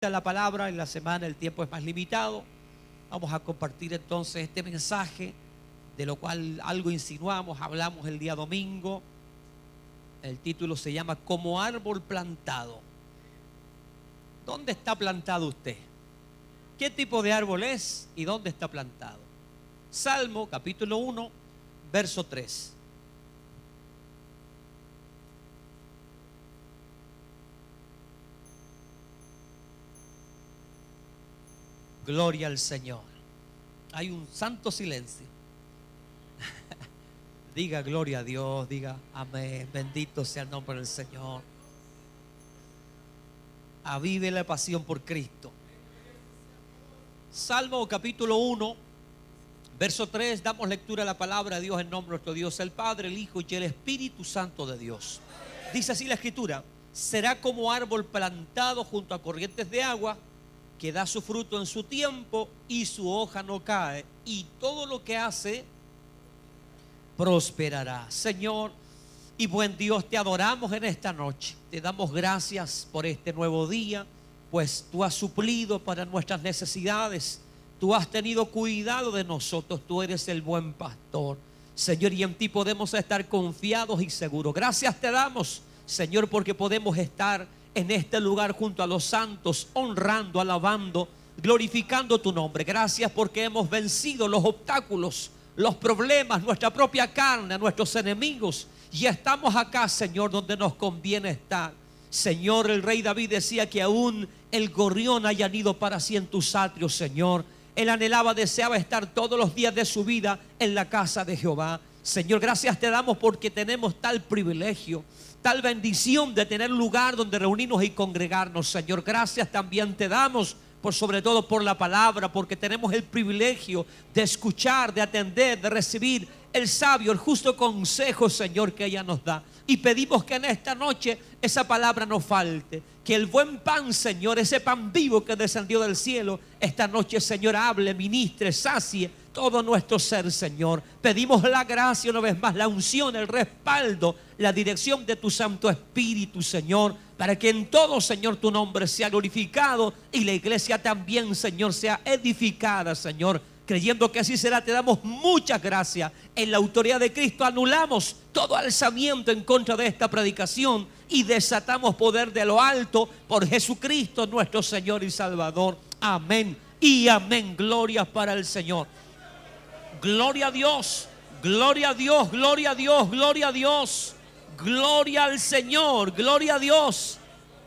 esta es la palabra. En la semana el tiempo es más limitado. Vamos a compartir entonces este mensaje, de lo cual algo insinuamos, hablamos el día domingo. El título se llama Como árbol plantado. ¿Dónde está plantado usted? ¿Qué tipo de árbol es y dónde está plantado? Salmo capítulo 1, verso 3. Gloria al Señor. Hay un santo silencio. Diga gloria a Dios, diga amén, bendito sea el nombre del Señor. Avive la pasión por Cristo. Salmo capítulo 1, verso 3, damos lectura a la palabra de Dios en nombre de nuestro Dios, el Padre, el Hijo y el Espíritu Santo de Dios. Dice así la Escritura: será como árbol plantado junto a corrientes de agua, que da su fruto en su tiempo y su hoja no cae, y todo lo que hace prosperará. Señor y buen Dios, te adoramos en esta noche. Te damos gracias por este nuevo día, pues tú has suplido para nuestras necesidades. Tú has tenido cuidado de nosotros. Tú eres el buen pastor, Señor, y en ti podemos estar confiados y seguros. Gracias te damos, Señor, porque podemos estar en este lugar junto a los santos, honrando, alabando, glorificando tu nombre. Gracias porque hemos vencido los obstáculos, los problemas, nuestra propia carne, nuestros enemigos, y estamos acá, Señor, donde nos conviene estar. Señor, el rey David decía que aún el gorrión haya nido para sí en tus atrios, Señor. Él anhelaba, deseaba estar todos los días de su vida en la casa de Jehová. Señor, gracias te damos porque tenemos tal privilegio, tal bendición de tener lugar donde reunirnos y congregarnos, Señor. Gracias también te damos por sobre todo por la palabra, porque tenemos el privilegio de escuchar, de atender, de recibir el sabio, el justo consejo, Señor, que ella nos da. Y pedimos que en esta noche esa palabra no falte, que el buen pan, Señor, ese pan vivo que descendió del cielo, esta noche, Señor, hable, ministre, sacie todo nuestro ser, Señor. Pedimos la gracia una vez más, la unción, el respaldo, la dirección de tu Santo Espíritu, Señor, para que en todo, Señor, tu nombre sea glorificado y la iglesia también, Señor, sea edificada, Señor. Creyendo que así será, te damos muchas gracias. En la autoridad de Cristo anulamos todo alzamiento en contra de esta predicación y desatamos poder de lo alto por Jesucristo nuestro Señor y Salvador. Amén y amén. Gloria para el Señor. Gloria a Dios, gloria a Dios, gloria a Dios, gloria a Dios. Gloria al Señor, gloria a Dios.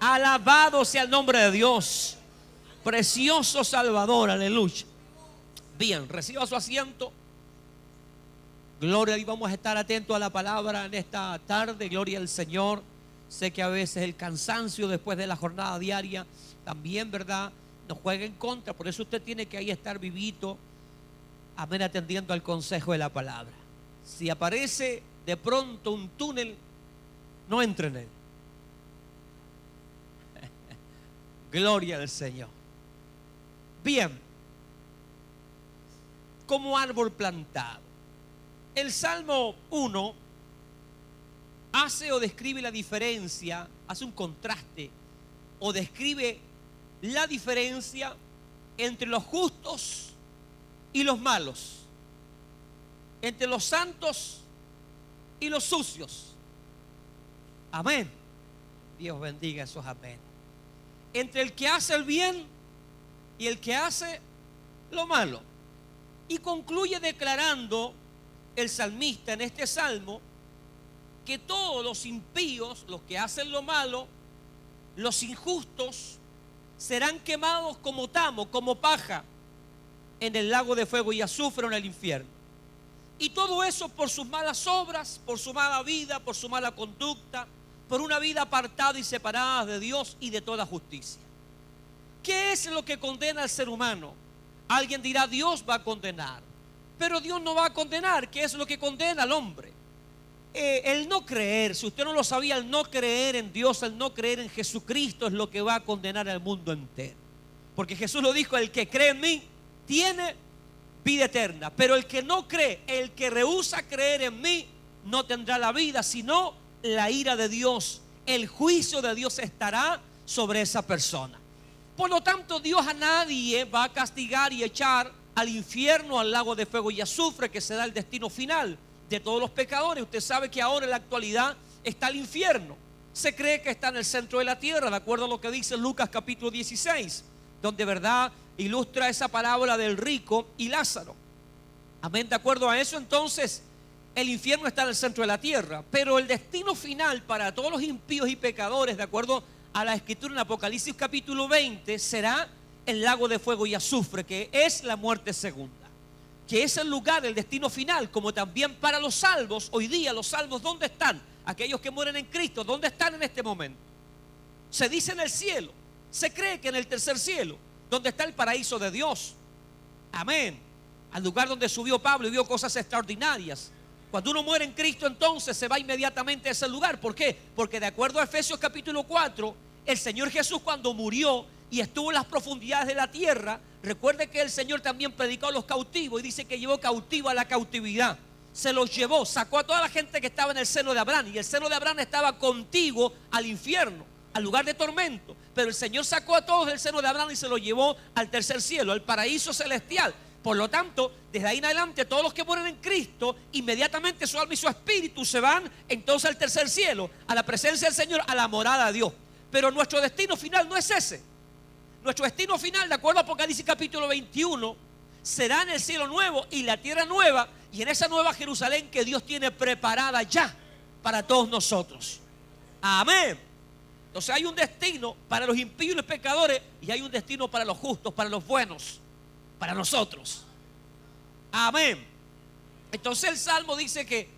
Alabado sea el nombre de Dios. Precioso Salvador, aleluya. Bien, reciba su asiento. Gloria a Dios, vamos a estar atentos a la palabra en esta tarde. Gloria al Señor. Sé que a veces el cansancio después de la jornada diaria también, ¿verdad?, nos juega en contra. Por eso usted tiene que ahí estar vivito, amén, atendiendo al consejo de la palabra. Si aparece de pronto un túnel, no entre en él. Gloria al Señor. Bien, como árbol plantado. El Salmo 1 hace o describe la diferencia, hace un contraste o describe la diferencia entre los justos y los malos, entre los santos y los sucios. Amén. Dios bendiga esos amén. Entre el que hace el bien y el que hace lo malo. Y concluye declarando el salmista en este salmo que todos los impíos, los que hacen lo malo, los injustos, serán quemados como tamo, como paja, en el lago de fuego y azufre en el infierno. Y todo eso por sus malas obras, por su mala vida, por su mala conducta, por una vida apartada y separada de Dios y de toda justicia. ¿Qué es lo que condena al ser humano? Alguien dirá, Dios va a condenar, pero Dios no va a condenar. ¿Qué es lo que condena al hombre? El no creer. Si usted no lo sabía, el no creer en Dios, el no creer en Jesucristo es lo que va a condenar al mundo entero. Porque Jesús lo dijo: el que cree en mí tiene vida eterna, pero el que no cree, el que rehúsa creer en mí, no tendrá la vida, sino la ira de Dios. El juicio de Dios estará sobre esa persona. Por lo tanto, Dios a nadie va a castigar y echar al infierno, al lago de fuego y azufre, que será el destino final de todos los pecadores. Usted sabe que ahora en la actualidad está el infierno. Se cree que está en el centro de la tierra, de acuerdo a lo que dice Lucas capítulo 16, donde verdad ilustra esa parábola del rico y Lázaro. Amén, de acuerdo a eso, entonces el infierno está en el centro de la tierra, pero el destino final para todos los impíos y pecadores, de acuerdo a la escritura en Apocalipsis capítulo 20, será el lago de fuego y azufre, que es la muerte segunda, que es el lugar, el destino final, como también para los salvos. Hoy día los salvos, ¿dónde están? Aquellos que mueren en Cristo, ¿dónde están en este momento? Se dice en el cielo, se cree que en el tercer cielo, donde está el paraíso de Dios. Amén. Al lugar donde subió Pablo y vio cosas extraordinarias. Cuando uno muere en Cristo, entonces se va inmediatamente a ese lugar. ¿Por qué? Porque de acuerdo a Efesios capítulo 4, el Señor Jesús, cuando murió y estuvo en las profundidades de la tierra, recuerde que el Señor también predicó a los cautivos y dice que llevó cautivo a la cautividad. Se los llevó, sacó a toda la gente que estaba en el seno de Abraham, y el seno de Abraham estaba contiguo al infierno, al lugar de tormento. Pero el Señor sacó a todos del seno de Abraham y se los llevó al tercer cielo, al paraíso celestial. Por lo tanto, desde ahí en adelante, todos los que mueren en Cristo, inmediatamente su alma y su espíritu se van entonces al tercer cielo, a la presencia del Señor, a la morada de Dios. Pero nuestro destino final no es ese. Nuestro destino final, de acuerdo a Apocalipsis capítulo 21, será en el cielo nuevo y la tierra nueva, y en esa nueva Jerusalén que Dios tiene preparada ya para todos nosotros. Amén. Entonces hay un destino para los impíos y los pecadores, y hay un destino para los justos, para los buenos, para nosotros. Amén. Entonces el Salmo dice que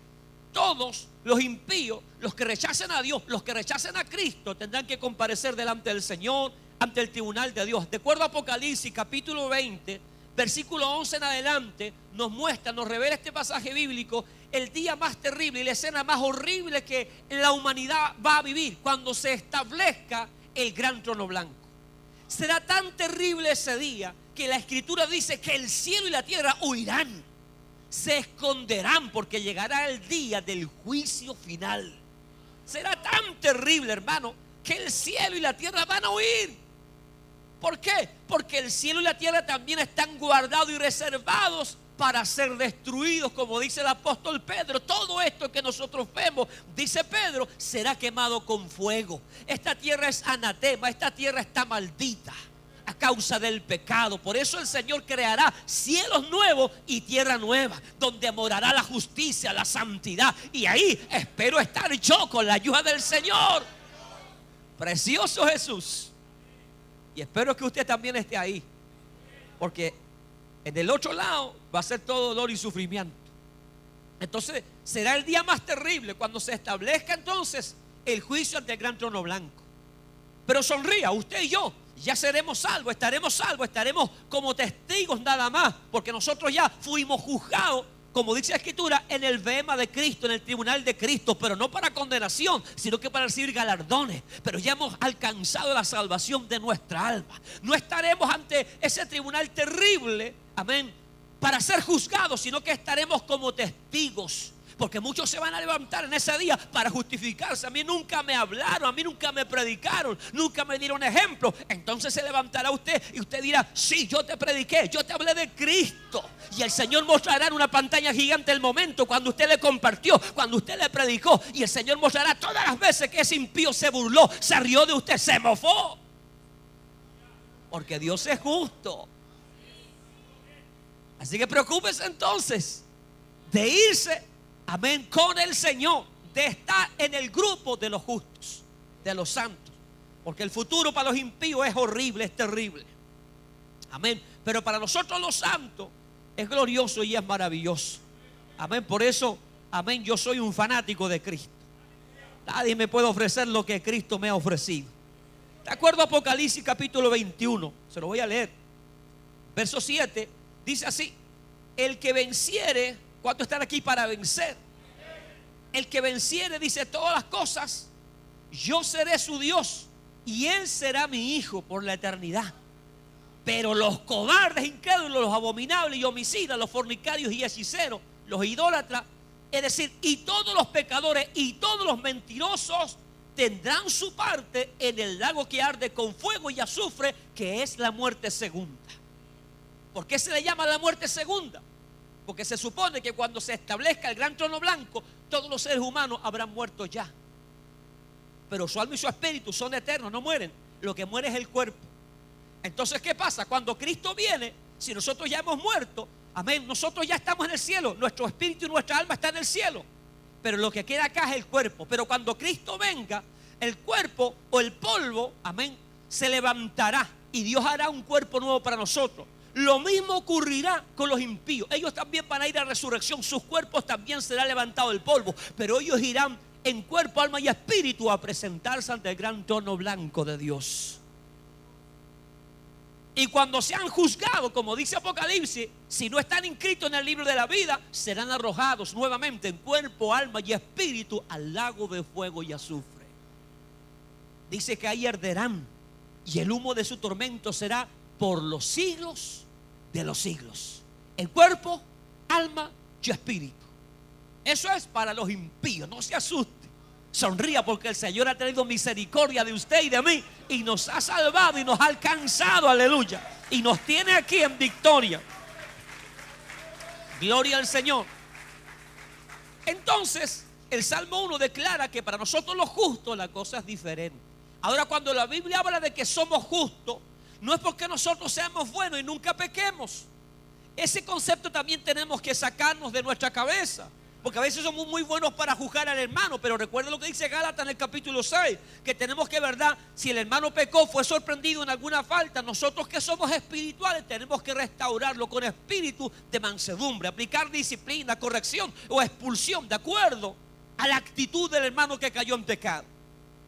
todos los impíos, los que rechacen a Dios, los que rechacen a Cristo, tendrán que comparecer delante del Señor, ante el tribunal de Dios. De acuerdo a Apocalipsis capítulo 20, versículo 11 en adelante, nos muestra, nos revela este pasaje bíblico, el día más terrible y la escena más horrible que la humanidad va a vivir cuando se establezca el gran trono blanco. Será tan terrible ese día que la escritura dice que el cielo y la tierra huirán, se esconderán, porque llegará el día del juicio final. Será tan terrible, hermano, que el cielo y la tierra van a huir. ¿Por qué? Porque el cielo y la tierra también están guardados y reservados para ser destruidos, como dice el apóstol Pedro. Todo esto que nosotros vemos, dice Pedro, será quemado con fuego. Esta tierra es anatema, esta tierra está maldita a causa del pecado. Por eso el Señor creará cielos nuevos y tierra nueva, donde morará la justicia, la santidad. Y ahí espero estar yo con la ayuda del Señor. Precioso Jesús. Y espero que usted también esté ahí, porque en el otro lado va a ser todo dolor y sufrimiento. Entonces será el día más terrible cuando se establezca entonces el juicio ante el gran trono blanco. Pero sonría, usted y yo ya seremos salvos, estaremos como testigos nada más, porque nosotros ya fuimos juzgados, como dice la escritura, en el bema de Cristo, en el tribunal de Cristo, pero no para condenación, sino que para recibir galardones. Pero ya hemos alcanzado la salvación de nuestra alma. No estaremos ante ese tribunal terrible, amén, para ser juzgados, sino que estaremos como testigos. Porque muchos se van a levantar en ese día para justificarse. A mí nunca me hablaron, a mí nunca me predicaron, nunca me dieron ejemplo. Entonces se levantará usted y usted dirá: sí, yo te prediqué, yo te hablé de Cristo. Y el Señor mostrará en una pantalla gigante el momento cuando usted le compartió, cuando usted le predicó. Y el Señor mostrará todas las veces que ese impío se burló, se rió de usted, se mofó. Porque Dios es justo. Así que preocúpese entonces de irse, amén, con el Señor, de estar en el grupo de los justos, de los santos. Porque el futuro para los impíos es horrible, es terrible. Amén. Pero para nosotros los santos es glorioso y es maravilloso. Amén. Por eso, amén, yo soy un fanático de Cristo. Nadie me puede ofrecer lo que Cristo me ha ofrecido. De acuerdo a Apocalipsis capítulo 21, se lo voy a leer. Verso 7, dice así: el que venciere. ¿Cuántos están aquí para vencer? El que venciere, dice, todas las cosas, yo seré su Dios y él será mi hijo por la eternidad. Pero los cobardes, incrédulos, los abominables y homicidas, los fornicarios y hechiceros, los idólatras, es decir, y todos los pecadores y todos los mentirosos, tendrán su parte en el lago que arde con fuego y azufre, que es la muerte segunda. ¿Por qué se le llama la muerte segunda? Porque se supone que cuando se establezca el gran trono blanco, todos los seres humanos habrán muerto ya. Pero su alma y su espíritu son eternos, no mueren. Lo que muere es el cuerpo. Entonces, ¿qué pasa? Cuando Cristo viene, si nosotros ya hemos muerto, amén, nosotros ya estamos en el cielo. Nuestro espíritu y nuestra alma están en el cielo. Pero lo que queda acá es el cuerpo. Pero cuando Cristo venga, el cuerpo o el polvo, amén, se levantará y Dios hará un cuerpo nuevo para nosotros. Lo mismo ocurrirá con los impíos. Ellos también van a ir a resurrección. Sus cuerpos también será levantado del polvo. Pero ellos irán en cuerpo, alma y espíritu a presentarse ante el gran trono blanco de Dios. Y cuando sean juzgados, como dice Apocalipsis, si no están inscritos en el libro de la vida, serán arrojados nuevamente en cuerpo, alma y espíritu al lago de fuego y azufre. Dice que ahí arderán y el humo de su tormento será por los siglos de los siglos. En cuerpo, alma y espíritu. Eso es para los impíos. No se asuste, sonría, porque el Señor ha tenido misericordia de usted y de mí y nos ha salvado y nos ha alcanzado, aleluya, y nos tiene aquí en victoria. Gloria al Señor. Entonces el Salmo 1 declara que para nosotros los justos la cosa es diferente. Ahora, cuando la Biblia habla de que somos justos, no es porque nosotros seamos buenos y nunca pequemos. Ese concepto también tenemos que sacarnos de nuestra cabeza, porque a veces somos muy buenos para juzgar al hermano. Pero recuerda lo que dice Gálatas en el capítulo 6, que tenemos que, verdad, si el hermano pecó, fue sorprendido en alguna falta, nosotros que somos espirituales tenemos que restaurarlo con espíritu de mansedumbre, aplicar disciplina, corrección o expulsión de acuerdo a la actitud del hermano que cayó en pecado,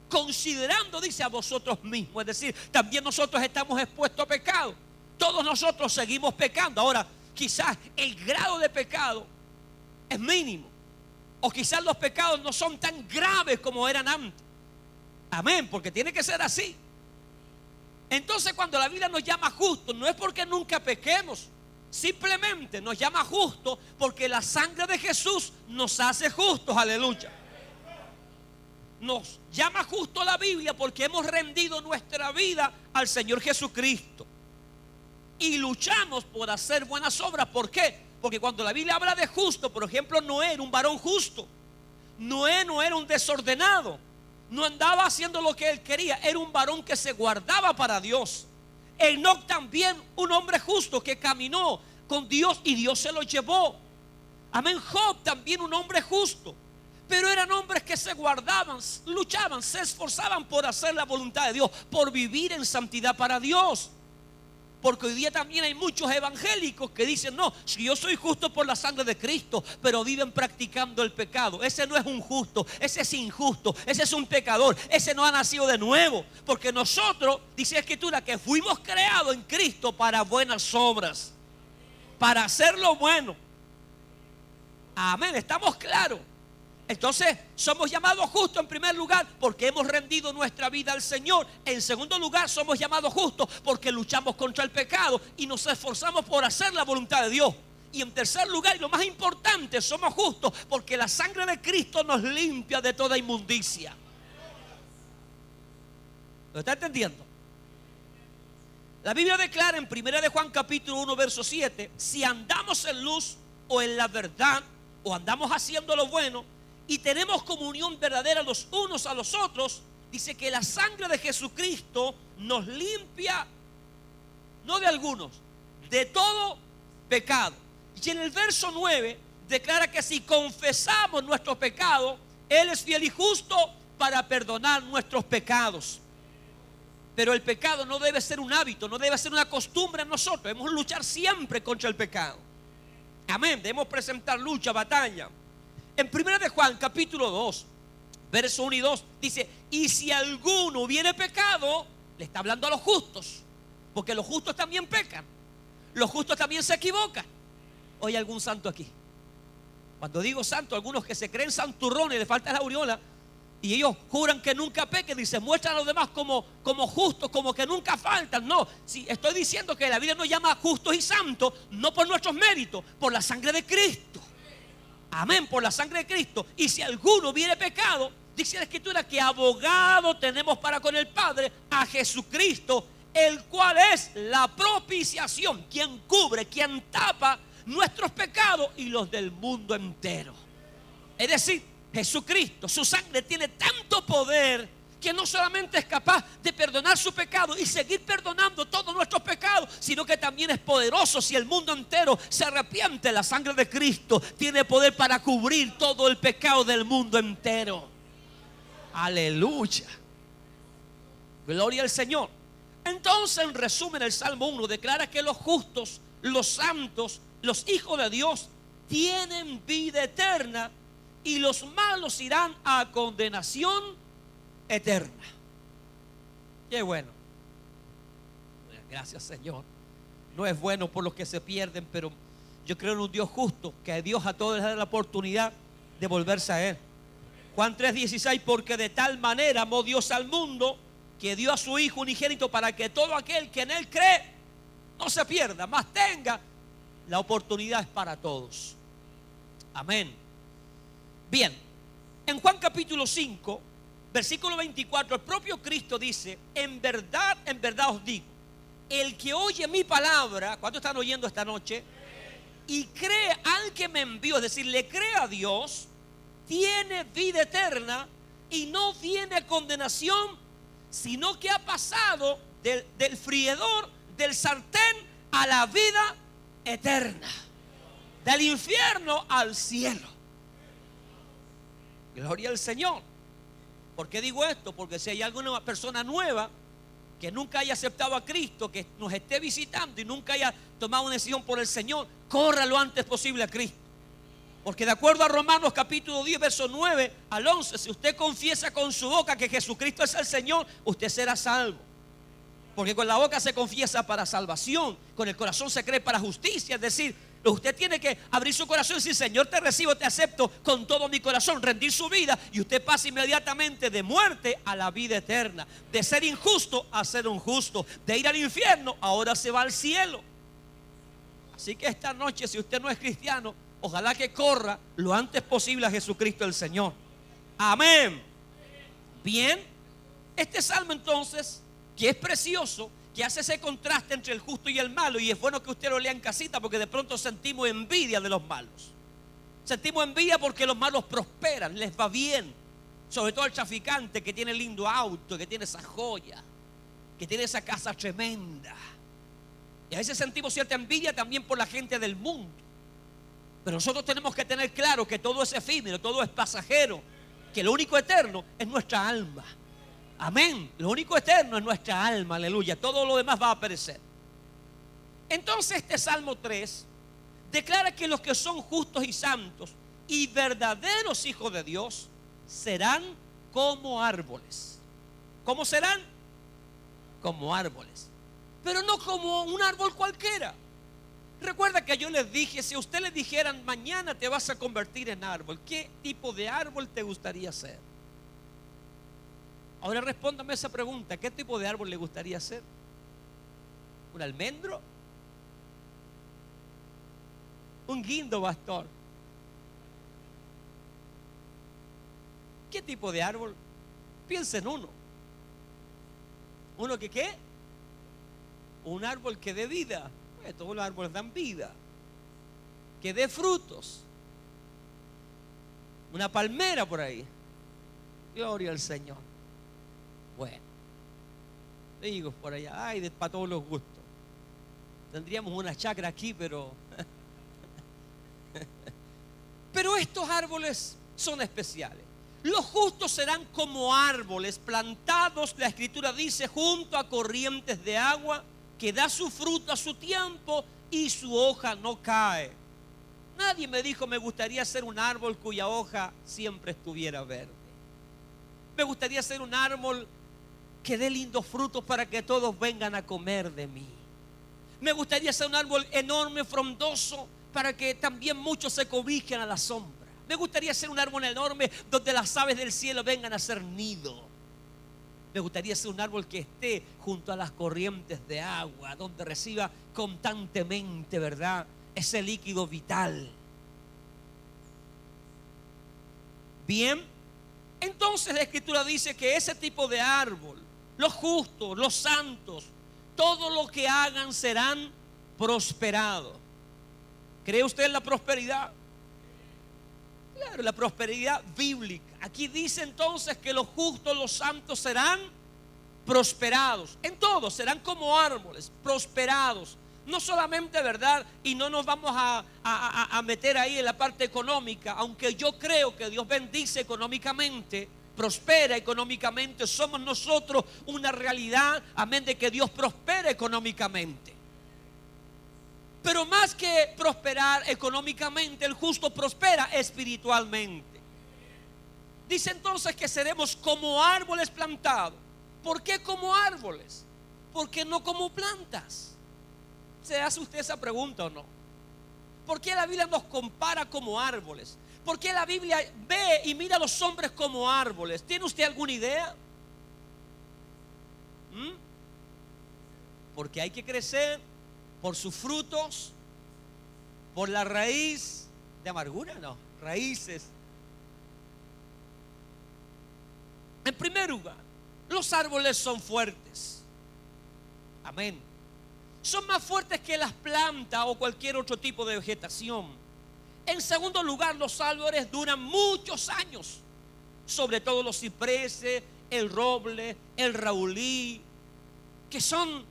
considerando, dice, a vosotros mismos. Es decir, también nosotros estamos expuestos a pecado. Todos nosotros seguimos pecando. Ahora, quizás el grado de pecado es mínimo, o quizás los pecados no son tan graves como eran antes. Amén, porque tiene que ser así. Entonces, cuando la Biblia nos llama justos, no es porque nunca pequemos, simplemente nos llama justos porque la sangre de Jesús nos hace justos. Aleluya. Nos llama justo la Biblia porque hemos rendido nuestra vida al Señor Jesucristo y luchamos por hacer buenas obras. ¿Por qué? Porque cuando la Biblia habla de justo, por ejemplo, Noé era un varón justo. Noé no era un desordenado, no andaba haciendo lo que él quería, era un varón que se guardaba para Dios. Enoc también, un hombre justo que caminó con Dios y Dios se lo llevó. Amén. Job también, un hombre justo. Pero eran hombres que se guardaban, luchaban, se esforzaban por hacer la voluntad de Dios, por vivir en santidad para Dios. Porque hoy día también hay muchos evangélicos que dicen: no, si yo soy justo por la sangre de Cristo, pero viven practicando el pecado. Ese no es un justo, ese es injusto, ese es un pecador, ese no ha nacido de nuevo. Porque nosotros, dice la Escritura, que fuimos creados en Cristo para buenas obras, para hacer lo bueno. Amén, estamos claros. Entonces somos llamados justos en primer lugar porque hemos rendido nuestra vida al Señor. En segundo lugar, somos llamados justos porque luchamos contra el pecado y nos esforzamos por hacer la voluntad de Dios. Y en tercer lugar, y lo más importante, somos justos porque la sangre de Cristo nos limpia de toda inmundicia. ¿Lo está entendiendo? La Biblia declara en 1 de Juan capítulo 1 verso 7: si andamos en luz o en la verdad, o andamos haciendo lo bueno y tenemos comunión verdadera los unos a los otros, dice que la sangre de Jesucristo nos limpia, no de algunos, de todo pecado. Y en el verso 9 declara que si confesamos nuestros pecados, Él es fiel y justo para perdonar nuestros pecados. Pero el pecado no debe ser un hábito, no debe ser una costumbre en nosotros. Debemos luchar siempre contra el pecado. Amén, debemos presentar lucha, batalla. En 1 de Juan capítulo 2 verso 1 y 2 dice: y si alguno hubiere pecado, le está hablando a los justos, porque los justos también pecan, los justos también se equivocan. ¿Hoy algún santo aquí? Cuando digo santo, algunos que se creen santurrones, le falta la aureola, y ellos juran que nunca pequen y se muestran a los demás como justos, como que nunca faltan. No, si estoy diciendo que la Biblia nos llama justos y santos, no por nuestros méritos, por la sangre de Cristo. Amén, por la sangre de Cristo. Y si alguno hubiere pecado, Dice la Escritura que abogado tenemos para con el Padre, a Jesucristo, el cual es la propiciación, quien cubre, quien tapa nuestros pecados y los del mundo entero. Es decir, Jesucristo, su sangre tiene tanto poder que no solamente es capaz de perdonar su pecado y seguir perdonando todos nuestros pecados, sino que también es poderoso. Si el mundo entero se arrepiente, la sangre de Cristo tiene poder para cubrir todo el pecado del mundo entero. Aleluya. Gloria al Señor. Entonces, en resumen, el Salmo 1 declara que los justos, los santos, los hijos de Dios tienen vida eterna y los malos irán a condenación eterna. Qué bueno. Gracias, Señor. No es bueno por los que se pierden, pero yo creo en un Dios justo, que a Dios a todos les da la oportunidad de volverse a Él. Juan 3:16, porque de tal manera amó Dios al mundo que dio a su Hijo unigénito para que todo aquel que en Él cree no se pierda, mas tenga la oportunidad. Es para todos. Amén. Bien, en Juan capítulo 5, versículo 24, el propio Cristo dice: en verdad os digo, el que oye mi palabra, ¿cuántos están oyendo esta noche? Y cree al que me envió, es decir, le cree a Dios, tiene vida eterna y no viene a condenación, sino que ha pasado del friedor, del sartén a la vida eterna, del infierno al cielo. Gloria al Señor. ¿Por qué digo esto? Porque si hay alguna persona nueva que nunca haya aceptado a Cristo, que nos esté visitando y nunca haya tomado una decisión por el Señor, corra lo antes posible a Cristo. Porque de acuerdo a Romanos capítulo 10, verso 9 al 11, si usted confiesa con su boca que Jesucristo es el Señor, usted será salvo. Porque con la boca se confiesa para salvación, con el corazón se cree para justicia. Es decir, usted tiene que abrir su corazón y decir: Señor, te recibo, te acepto con todo mi corazón, rendir su vida, y usted pasa inmediatamente de muerte a la vida eterna, de ser injusto a ser un justo, de ir al infierno ahora se va al cielo. Así que esta noche, si usted no es cristiano, ojalá que corra lo antes posible a Jesucristo el Señor. Amén. Bien, este salmo entonces, que es precioso, que hace ese contraste entre el justo y el malo, y es bueno que usted lo lea en casita, porque de pronto sentimos envidia de los malos. Sentimos envidia porque los malos prosperan, les va bien. Sobre todo el traficante que tiene lindo auto, que tiene esa joya, que tiene esa casa tremenda. Y a veces sentimos cierta envidia también por la gente del mundo. Pero nosotros tenemos que tener claro que todo es efímero, todo es pasajero, que lo único eterno es nuestra alma. Amén. Lo único eterno es nuestra alma, aleluya. Todo lo demás va a perecer. Entonces este Salmo 3 declara que los que son justos y santos y verdaderos hijos de Dios serán como árboles. ¿Cómo serán? Como árboles. Pero no como un árbol cualquiera. Recuerda que yo les dije, si a usted le dijeran: mañana te vas a convertir en árbol, ¿qué tipo de árbol te gustaría ser? Ahora respóndame esa pregunta: ¿qué tipo de árbol le gustaría ser? ¿Un almendro? ¿Un guindo, pastor? ¿Qué tipo de árbol? Piensa en uno. ¿Uno que qué? Un árbol que dé vida. Todos los árboles dan vida. Que dé frutos. Una palmera por ahí. Gloria al Señor. Bueno, digo por allá, ay, para todos los gustos. Tendríamos una chacra aquí, pero estos árboles son especiales. Los justos serán como árboles plantados, la Escritura dice, junto a corrientes de agua, que da su fruto a su tiempo y su hoja no cae. Nadie me dijo: me gustaría ser un árbol cuya hoja siempre estuviera verde. Me gustaría ser un árbol que dé lindos frutos para que todos vengan a comer de mí. Me gustaría ser un árbol enorme, frondoso, para que también muchos se cobijen a la sombra. Me gustaría ser un árbol enorme donde las aves del cielo vengan a hacer nido. Me gustaría ser un árbol que esté junto a las corrientes de agua, donde reciba constantemente, ¿verdad?, ese líquido vital. Bien, Entonces la Escritura dice que ese tipo de árbol, los justos, los santos, todo lo que hagan serán prosperados. ¿Cree usted en la prosperidad? Claro, la prosperidad bíblica. Aquí dice entonces que los justos, los santos serán prosperados. En todo serán como árboles, prosperados. No solamente, ¿verdad? Y no nos vamos a meter ahí en la parte económica, aunque yo creo que Dios bendice económicamente, prospera económicamente. Somos nosotros una realidad, amén, de que Dios prospera económicamente. Pero más que prosperar económicamente, el justo prospera espiritualmente. Dice entonces que seremos como árboles plantados. ¿Por qué como árboles? ¿Por qué no como plantas? ¿Se hace usted esa pregunta o no? ¿Por qué la Biblia nos compara como árboles? ¿Por qué la Biblia ve y mira a los hombres como árboles? ¿Tiene usted alguna idea? Porque hay que crecer por sus frutos, por la raíz de amargura, no, raíces. En primer lugar, los árboles son fuertes. Amén. Son más fuertes que las plantas o cualquier otro tipo de vegetación. En segundo lugar, los árboles duran muchos años, sobre todo los cipreses, el roble, el raulí, que son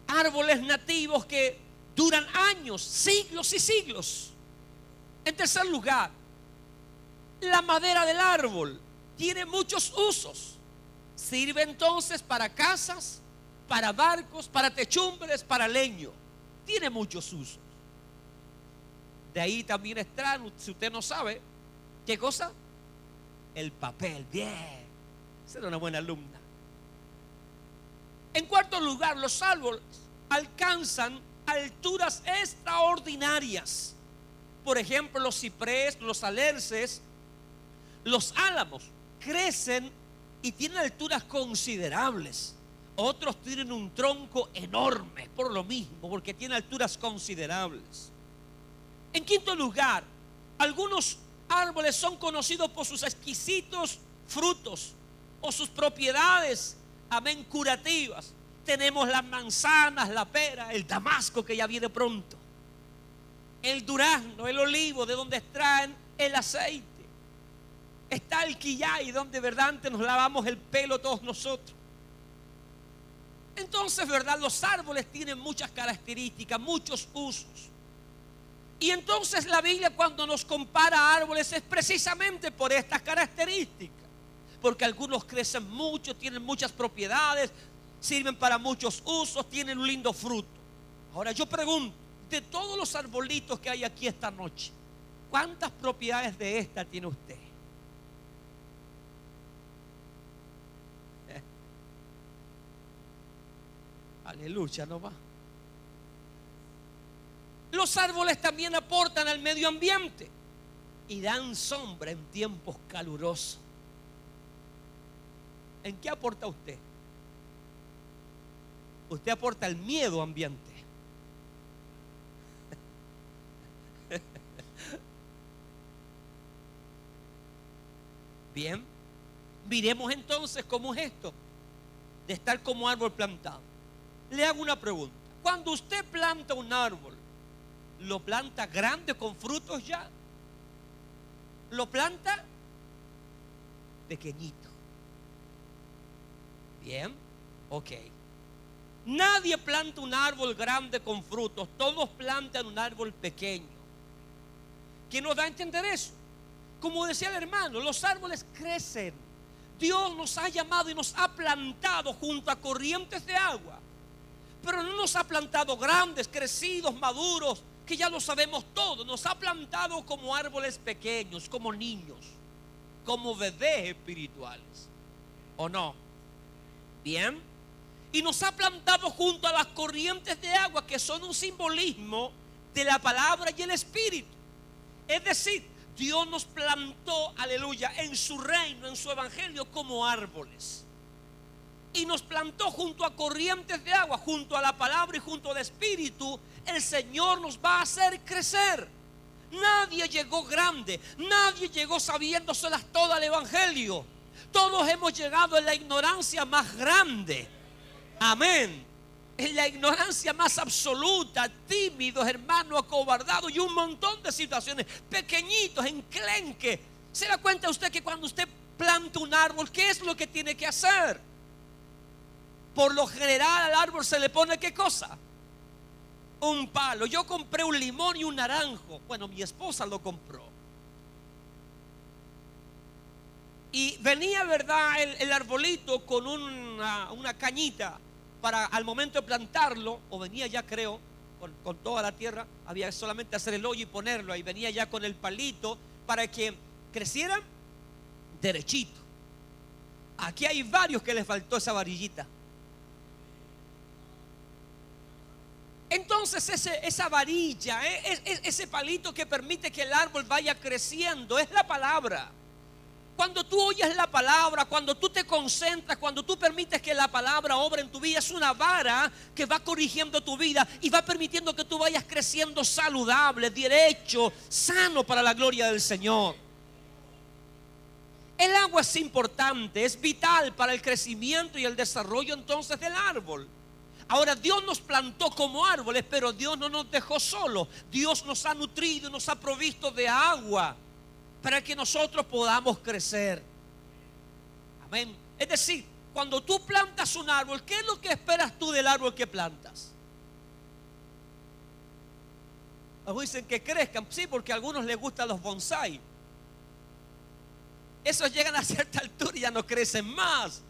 árboles nativos que duran años, siglos y siglos. En tercer lugar, la madera del árbol tiene muchos usos. Sirve entonces para casas, para barcos, para techumbres, para leño. Tiene muchos usos. De ahí también extraen, si usted no sabe, ¿qué cosa? El papel. Bien, será una buena alumna. En cuarto lugar, los árboles alcanzan alturas extraordinarias. Por ejemplo, los ciprés, los alerces, los álamos crecen y tienen alturas considerables. Otros tienen un tronco enorme por lo mismo, porque tienen alturas considerables. En quinto lugar, algunos árboles son conocidos por sus exquisitos frutos o sus propiedades, amén, curativas. Tenemos las manzanas, la pera, el damasco que ya viene pronto, el durazno, el olivo, de donde extraen el aceite. Está el quillay, donde, verdad, antes nos lavamos el pelo todos nosotros. Entonces, verdad, los árboles tienen muchas características, muchos usos. Y entonces la Biblia, cuando nos compara árboles, es precisamente por estas características. Porque algunos crecen mucho, tienen muchas propiedades, sirven para muchos usos, tienen un lindo fruto. Ahora yo pregunto, de todos los arbolitos que hay aquí esta noche, ¿cuántas propiedades de esta tiene usted? Aleluya, no va. Los árboles también aportan al medio ambiente y dan sombra en tiempos calurosos. ¿En qué aporta usted? Usted aporta el miedo ambiente. Bien, miremos entonces cómo es esto de estar como árbol plantado. Le hago una pregunta. Cuando usted planta un árbol, ¿lo planta grande con frutos ya? ¿Lo planta pequeñito? Bien, ok. Nadie planta un árbol grande con frutos, todos plantan un árbol pequeño. ¿Qué nos da a entender eso? Como decía el hermano, los árboles crecen. Dios nos ha llamado y nos ha plantado junto a corrientes de agua. Pero no nos ha plantado grandes, crecidos, maduros, que ya lo sabemos todo. Nos ha plantado como árboles pequeños, como niños, como bebés espirituales. ¿O no? Bien. Y nos ha plantado junto a las corrientes de agua, que son un simbolismo de la palabra y el espíritu. Es decir, Dios nos plantó, aleluya, en su reino, en su evangelio, como árboles. Y nos plantó junto a corrientes de agua, junto a la palabra y junto al espíritu. El Señor nos va a hacer crecer. Nadie llegó grande, nadie llegó sabiéndoselas todas al evangelio. Todos hemos llegado en la ignorancia más grande. Amén. En la ignorancia más absoluta, tímidos, hermanos, acobardados y un montón de situaciones, pequeñitos, enclenques. ¿Se da cuenta usted que cuando usted planta un árbol, qué es lo que tiene que hacer? Por lo general al árbol se le pone ¿qué cosa? Un palo. Yo compré un limón y un naranjo. Bueno, mi esposa lo compró. Y venía, ¿verdad?, el arbolito con una cañita para al momento de plantarlo, o venía ya, creo, con toda la tierra. Había solamente hacer el hoyo y ponerlo. Ahí venía ya con el palito para que crecieran derechito. Aquí hay varios que les faltó esa varillita. Entonces esa varilla, ese palito que permite que el árbol vaya creciendo, es la palabra. Cuando tú oyes la palabra, cuando tú te concentras, cuando tú permites que la palabra obre en tu vida, es una vara que va corrigiendo tu vida y va permitiendo que tú vayas creciendo saludable, derecho, sano para la gloria del Señor. El agua es importante, es vital para el crecimiento y el desarrollo entonces del árbol. Ahora, Dios nos plantó como árboles, pero Dios no nos dejó solos. Dios nos ha nutrido, nos ha provisto de agua para que nosotros podamos crecer. Amén. Es decir, cuando tú plantas un árbol, ¿qué es lo que esperas tú del árbol que plantas? Algunos dicen que crezcan, sí, porque a algunos les gustan los bonsai. Esos llegan a cierta altura y ya no crecen más.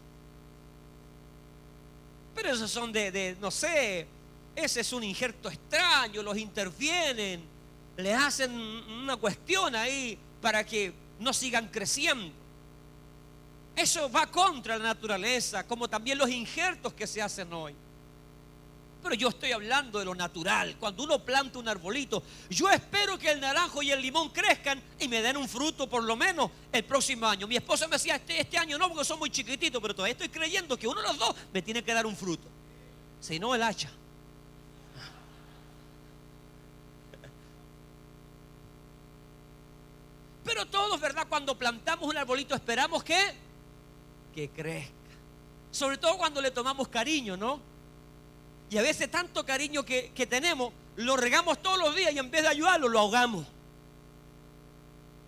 Pero esos son no sé, ese es un injerto extraño, los intervienen, le hacen una cuestión ahí para que no sigan creciendo. Eso va contra la naturaleza, como también los injertos que se hacen hoy. Pero yo estoy hablando de lo natural. Cuando uno planta un arbolito, yo espero que el naranjo y el limón crezcan y me den un fruto por lo menos el próximo año. Mi esposa me decía, este año no, porque son muy chiquititos, pero todavía estoy creyendo que uno de los dos me tiene que dar un fruto. Si no, el hacha. Pero todos, ¿verdad? Cuando plantamos un arbolito esperamos que crezca. Sobre todo cuando le tomamos cariño, ¿no? Y a veces tanto cariño que tenemos, lo regamos todos los días y en vez de ayudarlo, lo ahogamos.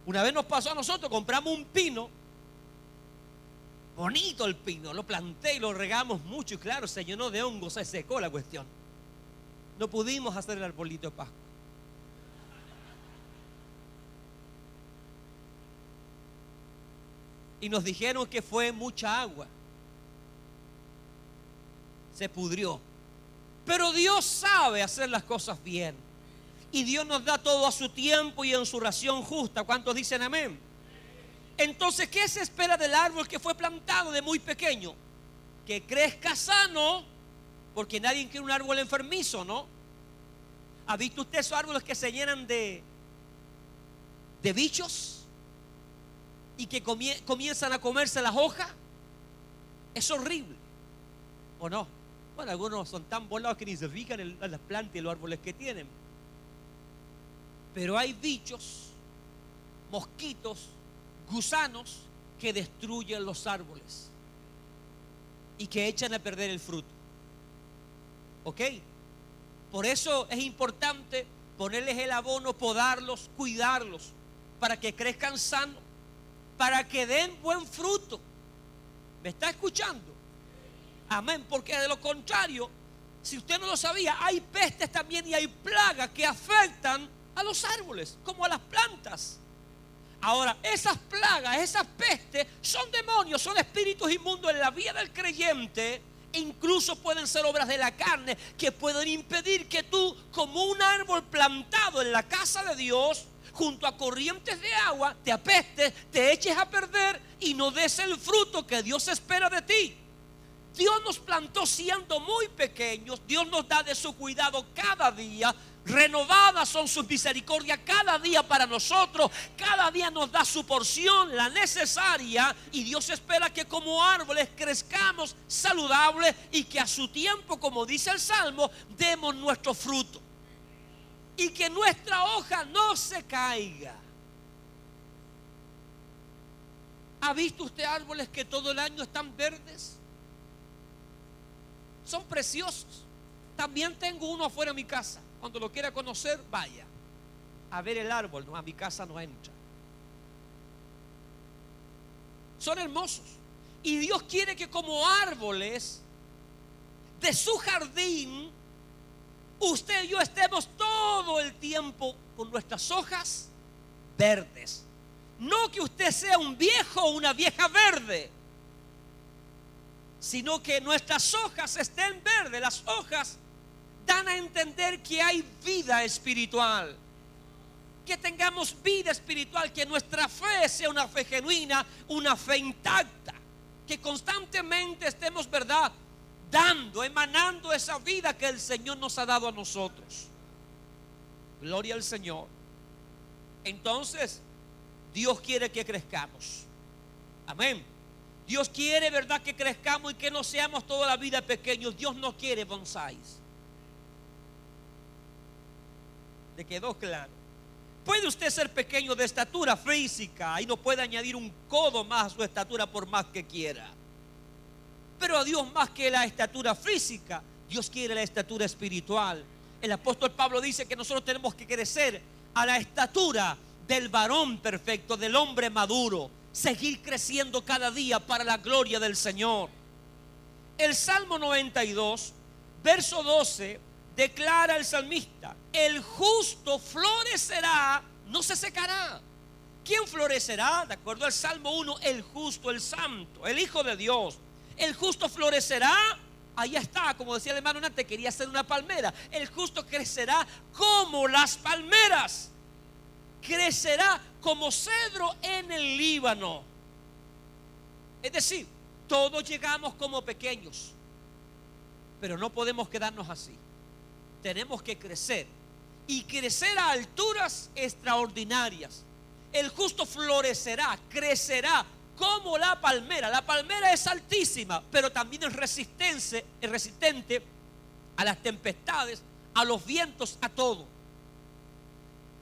Una vez nos pasó a nosotros, compramos un pino, bonito el pino, lo planté y lo regamos mucho y claro, se llenó de hongos, se secó la cuestión. No pudimos hacer el arbolito de Pascua. Y nos dijeron que fue mucha agua. Se pudrió. Pero Dios sabe hacer las cosas bien. Y Dios nos da todo a su tiempo y en su ración justa. ¿Cuántos dicen amén? Entonces, ¿qué se espera del árbol que fue plantado de muy pequeño? Que crezca sano, porque nadie quiere un árbol enfermizo, ¿no? ¿Ha visto usted esos árboles que se llenan de bichos? Y que comienzan a comerse las hojas. Es horrible, ¿o no? Bueno, algunos son tan volados que ni se fijan en las plantas y los árboles que tienen. Pero hay bichos, mosquitos, gusanos que destruyen los árboles y que echan a perder el fruto. ¿Ok? Por eso es importante ponerles el abono, podarlos, cuidarlos, para que crezcan sanos, para que den buen fruto. ¿Me está escuchando? Amén, porque de lo contrario, si usted no lo sabía, hay pestes también y hay plagas que afectan a los árboles, como a las plantas. Ahora, esas plagas, esas pestes, son demonios, son espíritus inmundos en la vida del creyente. E incluso pueden ser obras de la carne que pueden impedir que tú, como un árbol plantado en la casa de Dios, junto a corrientes de agua, te apestes, te eches a perder y no des el fruto que Dios espera de ti. Dios nos plantó siendo muy pequeños. Dios nos da de su cuidado cada día. Renovadas son sus misericordias cada día para nosotros. Cada día nos da su porción, la necesaria. Y Dios espera que como árboles crezcamos saludables y que a su tiempo, como dice el Salmo, demos nuestro fruto. Y que nuestra hoja no se caiga. ¿Ha visto usted árboles que todo el año están verdes? Son preciosos. También tengo uno afuera de mi casa. Cuando lo quiera conocer, vaya a ver el árbol. No, a mi casa no entra. Son hermosos. Y Dios quiere que como árboles de su jardín, usted y yo estemos todo el tiempo con nuestras hojas verdes. No que usted sea un viejo o una vieja verde, sino que nuestras hojas estén verdes. Las hojas dan a entender que hay vida espiritual, que tengamos vida espiritual, que nuestra fe sea una fe genuina, una fe intacta, que constantemente estemos, ¿verdad?, dando, emanando esa vida que el Señor nos ha dado a nosotros. Gloria al Señor. Entonces, Dios quiere que crezcamos. Amén. Dios quiere, ¿verdad?, que crezcamos y que no seamos toda la vida pequeños. Dios no quiere bonsáis. ¿Le quedó claro? Puede usted ser pequeño de estatura física y no puede añadir un codo más a su estatura por más que quiera. Pero a Dios, más que la estatura física, Dios quiere la estatura espiritual. El apóstol Pablo dice que nosotros tenemos que crecer a la estatura del varón perfecto, del hombre maduro. Seguir creciendo cada día para la gloria del Señor. El Salmo 92, verso 12, declara el salmista: el justo florecerá, no se secará. ¿Quién florecerá? De acuerdo al Salmo 1, el justo, el santo, el Hijo de Dios. El justo florecerá. Ahí está, como decía el hermano antes, quería hacer una palmera. El justo crecerá como las palmeras. Crecerá como cedro en el Líbano. Es decir, todos llegamos como pequeños, pero no podemos quedarnos así. Tenemos que crecer, y crecer a alturas extraordinarias. El justo florecerá, crecerá como la palmera. La palmera es altísima, pero también es resistente a las tempestades, a los vientos, a todo.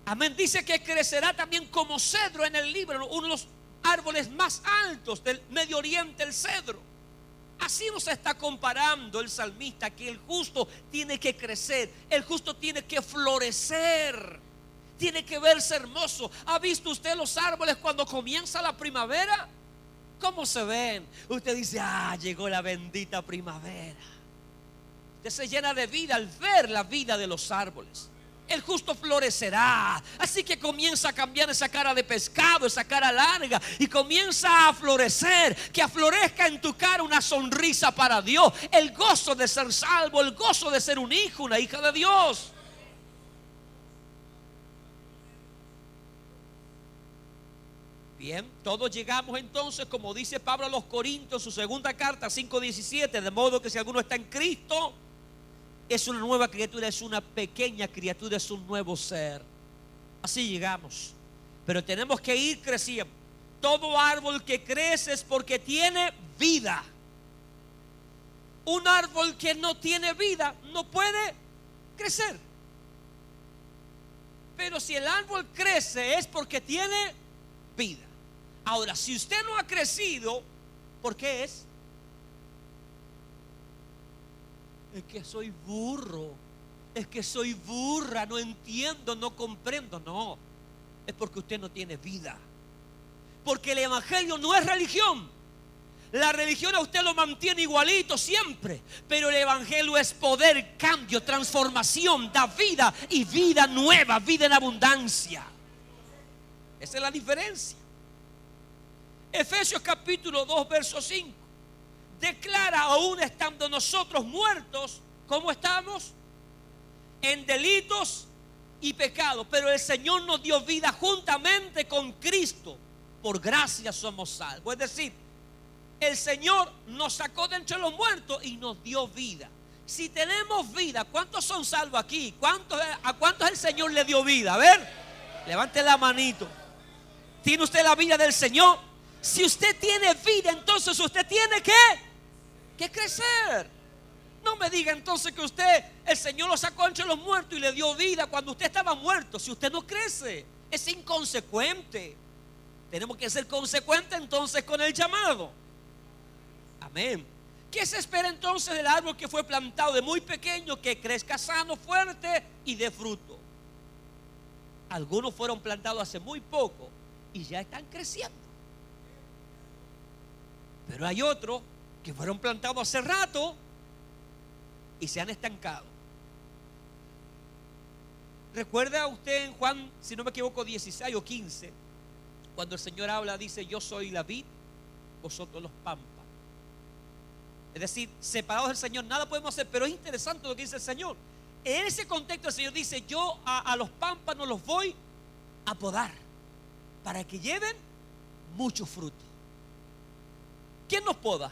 Amén. Dice que crecerá también como cedro en el Líbano, uno de los árboles más altos del Medio Oriente, el cedro. Así nos está comparando el salmista, que el justo tiene que crecer, el justo tiene que florecer, tiene que verse hermoso. ¿Ha visto usted los árboles cuando comienza la primavera? ¿Cómo se ven? Usted dice: ah, llegó la bendita primavera. Usted se llena de vida al ver la vida de los árboles. El justo florecerá. Así que comienza a cambiar esa cara de pescado, esa cara larga, y comienza a florecer. Que aflorezca en tu cara una sonrisa para Dios, el gozo de ser salvo, el gozo de ser un hijo, una hija de Dios. Bien, todos llegamos entonces, como dice Pablo a los Corintios, su segunda carta, 5:17, de modo que si alguno está en Cristo, es una nueva criatura, es una pequeña criatura, es un nuevo ser. Así llegamos. Pero tenemos que ir creciendo. Todo árbol que crece es porque tiene vida. Un árbol que no tiene vida no puede crecer. Pero si el árbol crece es porque tiene vida. Ahora, si usted no ha crecido, ¿por qué es? Es que soy burro, es que soy burra, no entiendo, no comprendo. No, es porque usted no tiene vida. Porque el evangelio no es religión. La religión a usted lo mantiene igualito siempre, pero el evangelio es poder, cambio, transformación, da vida, y vida nueva, vida en abundancia. Esa es la diferencia. Efesios capítulo 2, verso 5 declara: aún estando nosotros muertos, ¿cómo estamos? En delitos y pecados, pero el Señor nos dio vida juntamente con Cristo. Por gracia somos salvos. Es decir, el Señor nos sacó de entre los muertos y nos dio vida. Si tenemos vida, ¿cuántos son salvos aquí? ¿A cuántos el Señor le dio vida? A ver, levante la manito. ¿Tiene usted la vida del Señor? Si usted tiene vida, entonces usted tiene que crecer. No me diga entonces que usted, el Señor lo sacó entre los muertos y le dio vida cuando usted estaba muerto. Si usted no crece, es inconsecuente. Tenemos que ser consecuentes entonces con el llamado. Amén. ¿Qué se espera entonces del árbol que fue plantado de muy pequeño? Que crezca sano, fuerte y dé fruto. Algunos fueron plantados hace muy poco y ya están creciendo. Pero hay otros que fueron plantados hace rato y se han estancado. ¿Recuerda usted en Juan, si no me equivoco, 16 o 15, cuando el Señor habla, dice: yo soy la vid, vosotros los pámpanos? Es decir, separados del Señor nada podemos hacer. Pero es interesante lo que dice el Señor. En ese contexto el Señor dice: yo a los pámpanos los voy a podar para que lleven mucho fruto. ¿Quién nos poda?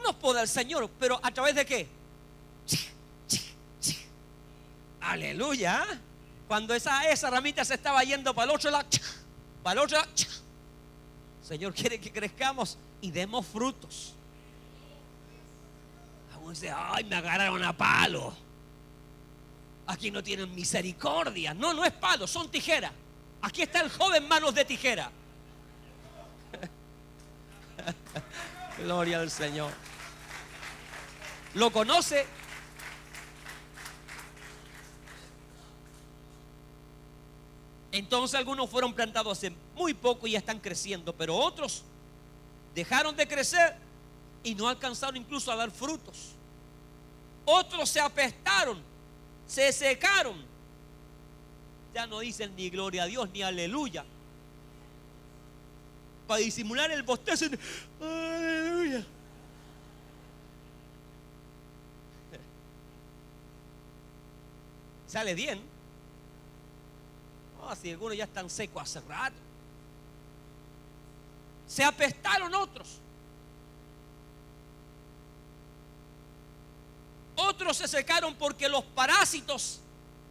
Nos poda el Señor, pero ¿a través de qué? Aleluya. Cuando esa ramita se estaba yendo para el otro lado, el Señor quiere que crezcamos y demos frutos. Algunos dicen: ay, me agarraron a palo. Aquí no tienen misericordia. No, no es palo, son tijeras. Aquí está el joven manos de tijera. Gloria al Señor. ¿Lo conoce? Entonces algunos fueron plantados hace muy poco y ya están creciendo, pero otros dejaron de crecer y no alcanzaron incluso a dar frutos. Otros se apestaron, se secaron. Ya no dicen ni gloria a Dios ni aleluya. Para disimular el bostezo, aleluya. Sale bien. Si algunos ya están secos hace rato. Se apestaron otros. Otros se secaron porque los parásitos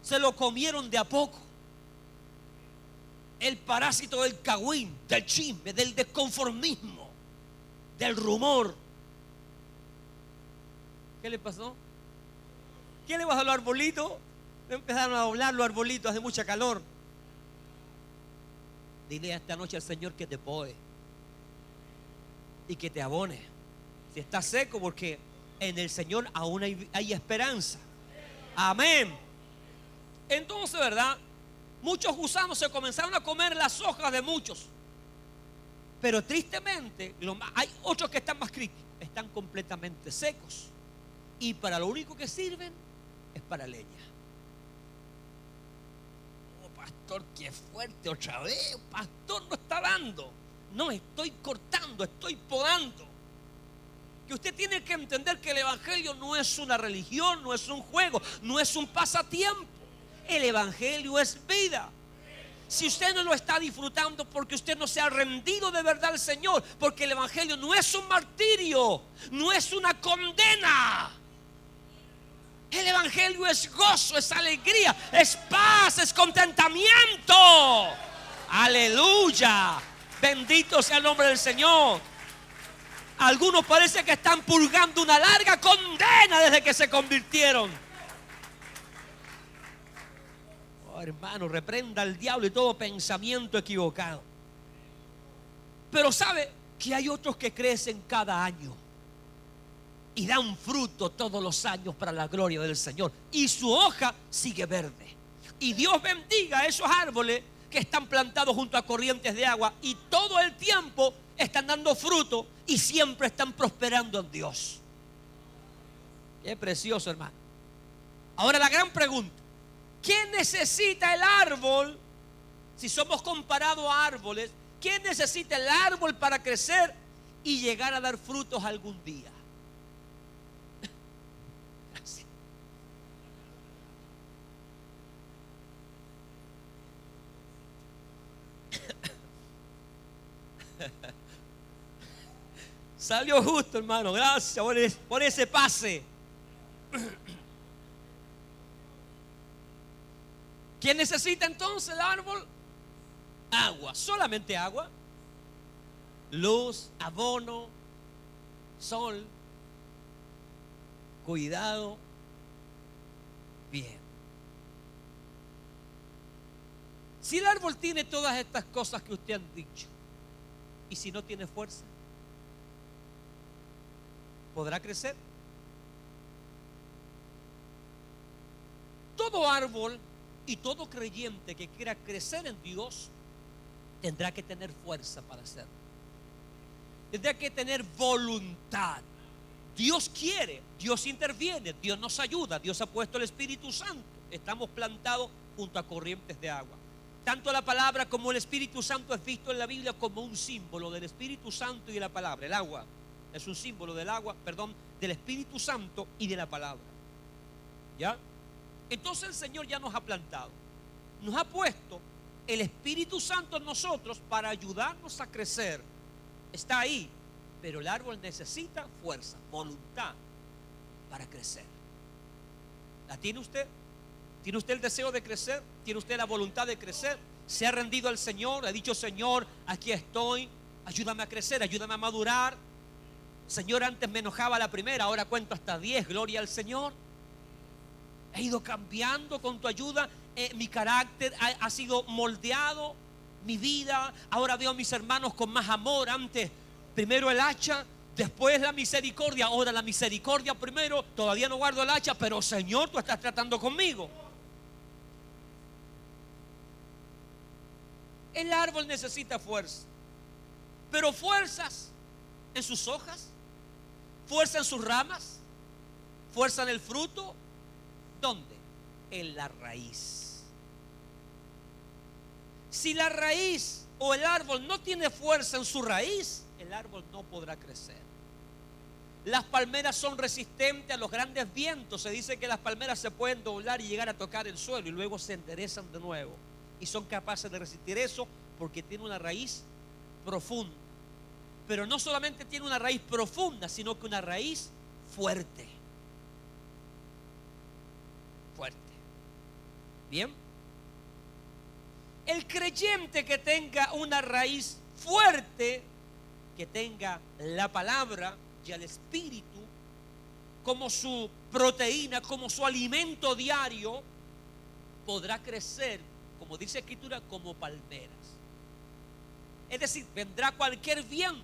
se lo comieron de a poco. El parásito del cagüín, del chisme, del desconformismo, del rumor. ¿Qué le pasó? ¿Qué le pasó a los arbolitos? Empezaron a doblar los arbolitos, hace mucha calor. Dile esta noche al Señor que te pode y que te abone. Si está seco, porque en el Señor aún hay esperanza. Amén. Entonces, ¿verdad? Muchos gusanos se comenzaron a comer las hojas de muchos. Pero tristemente, hay otros que están más críticos. Están completamente secos. Y para lo único que sirven es para leña. Pastor, qué fuerte otra vez. Pastor, no está dando. No, estoy cortando, estoy podando. Que usted tiene que entender que el evangelio no es una religión, no es un juego, no es un pasatiempo. El evangelio es vida. Si usted no lo está disfrutando porque usted no se ha rendido de verdad al Señor, porque el evangelio no es un martirio, no es una condena. El evangelio es gozo, es alegría, es paz, es contentamiento. Aleluya. Bendito sea el nombre del Señor. Algunos parece que están purgando una larga condena desde que se convirtieron. Oh, hermano, reprenda al diablo y todo pensamiento equivocado. Pero sabe que hay otros que crecen cada año y dan fruto todos los años para la gloria del Señor. Y su hoja sigue verde. Y Dios bendiga a esos árboles que están plantados junto a corrientes de agua y todo el tiempo están dando fruto y siempre están prosperando en Dios. Qué precioso, hermano. Ahora la gran pregunta: ¿qué necesita el árbol? Si somos comparados a árboles, ¿qué necesita el árbol para crecer y llegar a dar frutos algún día? Gracias. Salió justo, hermano. Gracias por ese pase. ¿Qué necesita entonces el árbol? Agua, solamente agua. Luz, abono, sol, cuidado. Bien. Si el árbol tiene todas estas cosas que usted han dicho, y si no tiene fuerza, ¿podrá crecer? Todo árbol y todo creyente que quiera crecer en Dios tendrá que tener fuerza para hacerlo. Tendrá que tener voluntad. Dios quiere, Dios interviene, Dios nos ayuda, Dios ha puesto el Espíritu Santo. Estamos plantados junto a corrientes de agua. Tanto la palabra como el Espíritu Santo es visto en la Biblia como un símbolo del Espíritu Santo y de la palabra. El agua es un símbolo del agua, del Espíritu Santo y de la palabra. ¿Ya? Entonces el Señor ya nos ha plantado, nos ha puesto el Espíritu Santo en nosotros para ayudarnos a crecer. Está ahí, pero el árbol necesita fuerza, voluntad para crecer. ¿La tiene usted? ¿Tiene usted el deseo de crecer? ¿Tiene usted la voluntad de crecer? ¿Se ha rendido al Señor? ¿Ha dicho: Señor, aquí estoy, ayúdame a crecer, ayúdame a madurar? Señor, antes me enojaba la primera, ahora cuento hasta 10, gloria al Señor. He ido cambiando con tu ayuda, mi carácter ha sido moldeado, mi vida. Ahora veo a mis hermanos con más amor. Antes, primero el hacha, después la misericordia. Ahora la misericordia primero. Todavía no guardo el hacha, pero Señor, tú estás tratando conmigo. El árbol necesita fuerza, pero fuerzas en sus hojas, fuerza en sus ramas, fuerza en el fruto. ¿Dónde? En la raíz. Si la raíz o el árbol no tiene fuerza en su raíz, el árbol no podrá crecer. Las palmeras son resistentes a los grandes vientos. Se dice que las palmeras se pueden doblar y llegar a tocar el suelo y luego se enderezan de nuevo. Y son capaces de resistir eso porque tiene una raíz profunda. Pero no solamente tiene una raíz profunda, sino que una raíz fuerte. Fuerte. Bien. El creyente que tenga una raíz fuerte, que tenga la palabra y el Espíritu como su proteína, como su alimento diario, podrá crecer, como dice la Escritura, como palmeras. Es decir, vendrá cualquier viento,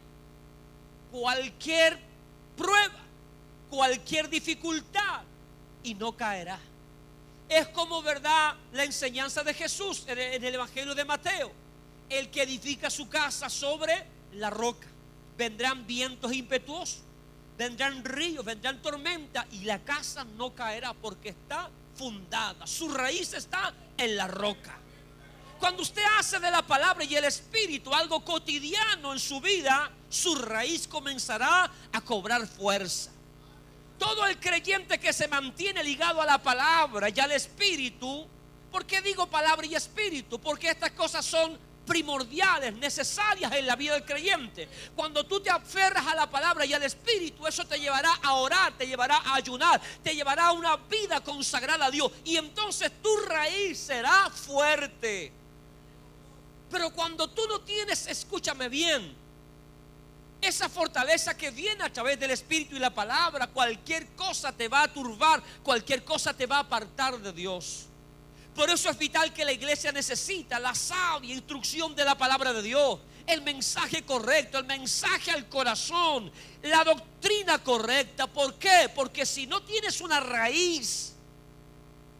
cualquier prueba, cualquier dificultad y no caerá. Es como, ¿verdad?, la enseñanza de Jesús en el Evangelio de Mateo: el que edifica su casa sobre la roca. Vendrán vientos impetuosos, vendrán ríos, vendrán tormentas, y la casa no caerá porque está fundada, su raíz está en la roca. Cuando usted hace de la palabra y el Espíritu algo cotidiano en su vida, su raíz comenzará a cobrar fuerza. Todo el creyente que se mantiene ligado a la palabra y al Espíritu. ¿Por qué digo palabra y Espíritu? Porque estas cosas son primordiales, necesarias en la vida del creyente. Cuando tú te aferras a la palabra y al Espíritu, eso te llevará a orar, te llevará a ayunar, te llevará a una vida consagrada a Dios, y entonces tu raíz será fuerte. Pero cuando tú no tienes, escúchame bien, esa fortaleza que viene a través del Espíritu y la palabra, cualquier cosa te va a turbar, cualquier cosa te va a apartar de Dios. Por eso es vital que la iglesia necesita la sabia instrucción de la palabra de Dios, el mensaje correcto, el mensaje al corazón, la doctrina correcta. ¿Por qué? Porque si no tienes una raíz,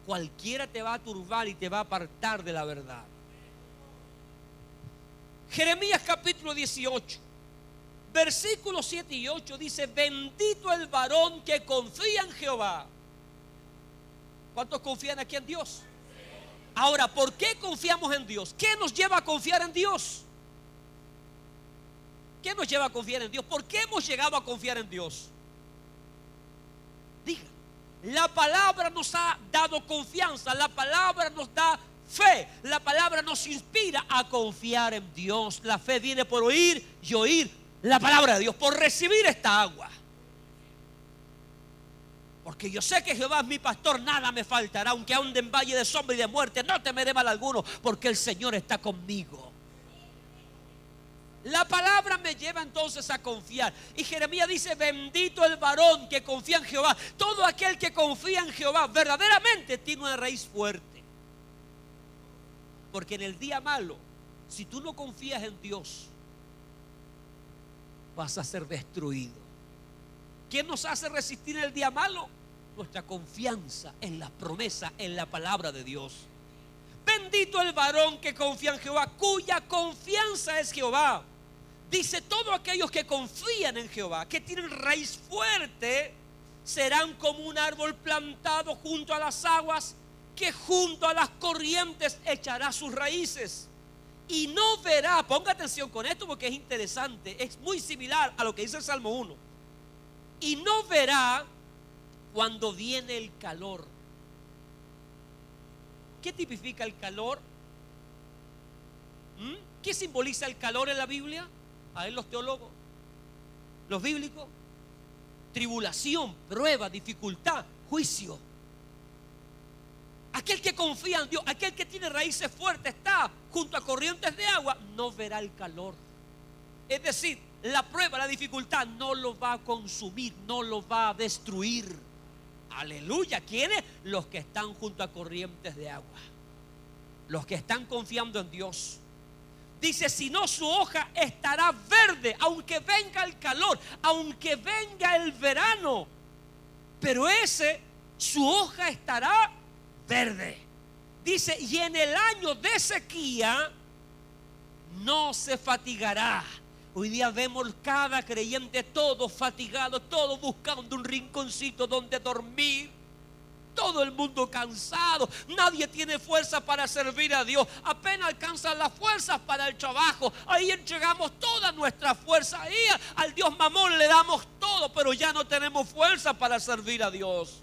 cualquiera te va a turbar y te va a apartar de la verdad. Jeremías capítulo 18, versículos 7 y 8 dice: bendito el varón que confía en Jehová. ¿Cuántos confían aquí en Dios? Ahora, ¿por qué confiamos en Dios? ¿Qué nos lleva a confiar en Dios? ¿Qué nos lleva a confiar en Dios? ¿Por qué hemos llegado a confiar en Dios? Diga, la palabra nos ha dado confianza, la palabra nos da fe, la palabra nos inspira a confiar en Dios. La fe viene por oír y oír la palabra de Dios, por recibir esta agua. Porque yo sé que Jehová es mi pastor, nada me faltará. Aunque ande en valle de sombra y de muerte, no temeré mal alguno, porque el Señor está conmigo. La palabra me lleva entonces a confiar. Y Jeremías dice: bendito el varón que confía en Jehová. Todo aquel que confía en Jehová verdaderamente tiene una raíz fuerte. Porque en el día malo, si tú no confías en Dios, vas a ser destruido. ¿Quién nos hace resistir el día malo? Nuestra confianza en la promesa, en la palabra de Dios. Bendito el varón que confía en Jehová, cuya confianza es Jehová. Dice: todos aquellos que confían en Jehová, que tienen raíz fuerte, serán como un árbol plantado junto a las aguas, que junto a las corrientes echará sus raíces. Y no verá, ponga atención con esto porque es interesante, es muy similar a lo que dice el Salmo 1. Y no verá cuando viene el calor. ¿Qué tipifica el calor? ¿Qué simboliza el calor en la Biblia? A ver, los teólogos, los bíblicos: tribulación, prueba, dificultad, juicio. Aquel que confía en Dios, aquel que tiene raíces fuertes, está junto a corrientes de agua, no verá el calor. Es decir, la prueba, la dificultad no lo va a consumir, no lo va a destruir. Aleluya. ¿Quiénes? Los que están junto a corrientes de agua, los que están confiando en Dios. Dice: si no, su hoja estará verde, aunque venga el calor, aunque venga el verano, pero su hoja estará verde. Dice: y en el año de sequía no se fatigará. Hoy día vemos cada creyente todo fatigado, todo buscando un rinconcito donde dormir. Todo el mundo cansado, nadie tiene fuerza para servir a Dios. Apenas alcanzan las fuerzas para el trabajo. Ahí entregamos toda nuestra fuerza. Ahí al Dios Mamón le damos todo, pero ya no tenemos fuerza para servir a Dios.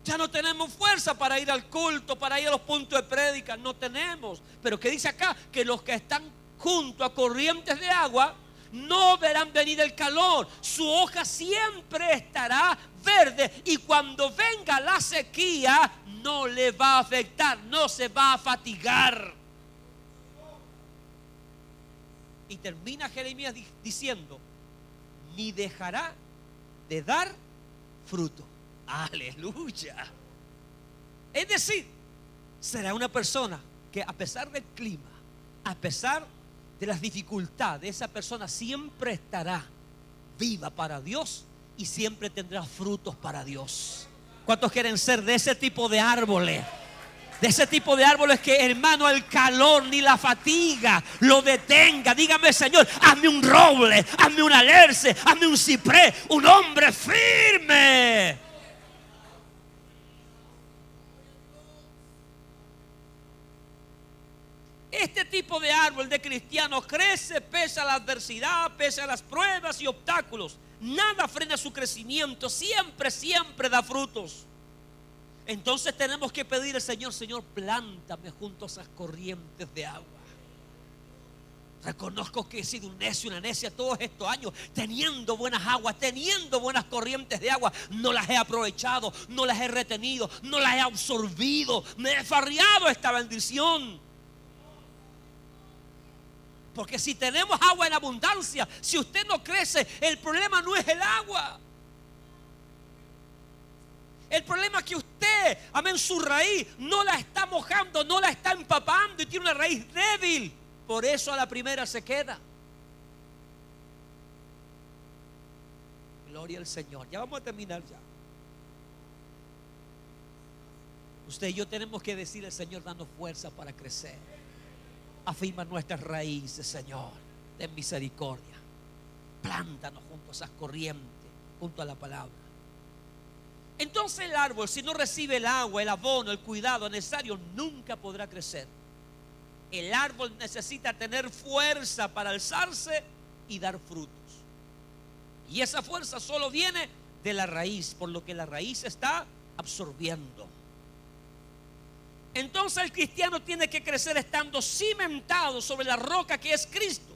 Ya no tenemos fuerza para ir al culto, para ir a los puntos de prédica. No tenemos. Pero ¿qué dice acá? Que los que están junto a corrientes de agua no verán venir el calor. Su hoja siempre estará verde, y cuando venga la sequía no le va a afectar, no se va a fatigar. Y termina Jeremías diciendo: ni dejará de dar fruto. Aleluya. Es decir, será una persona que, a pesar del clima, a pesar de las dificultades, esa persona siempre estará viva para Dios y siempre tendrá frutos para Dios. ¿Cuántos quieren ser de ese tipo de árboles? De ese tipo de árboles que, hermano, el calor ni la fatiga lo detenga. Dígame: Señor, hazme un roble, hazme un alerce, hazme un ciprés, un hombre firme. Este tipo de árbol de cristiano crece pese a la adversidad, pese a las pruebas y obstáculos. Nada frena su crecimiento, siempre da frutos. Entonces tenemos que pedir al Señor: Señor, plántame junto a esas corrientes de agua. Reconozco que he sido un necio, una necia todos estos años, teniendo buenas aguas, teniendo buenas corrientes de agua. No las he aprovechado, no las he retenido, no las he absorbido. Me he farriado esta bendición. Porque si tenemos agua en abundancia, si usted no crece, el problema no es el agua. El problema es que usted, amén, su raíz no la está mojando, no la está empapando y tiene una raíz débil. Por eso a la primera se queda. Gloria al Señor. Ya vamos a terminar ya. Usted y yo tenemos que decirle al Señor: danos fuerza para crecer. Afirma nuestras raíces, Señor. Ten misericordia. Plántanos junto a esas corrientes, junto a la palabra. Entonces el árbol, si no recibe el agua, el abono, el cuidado necesario, nunca podrá crecer. El árbol necesita tener fuerza para alzarse y dar frutos. Y esa fuerza solo viene de la raíz, por lo que la raíz está absorbiendo. Entonces el cristiano tiene que crecer estando cimentado sobre la roca que es Cristo.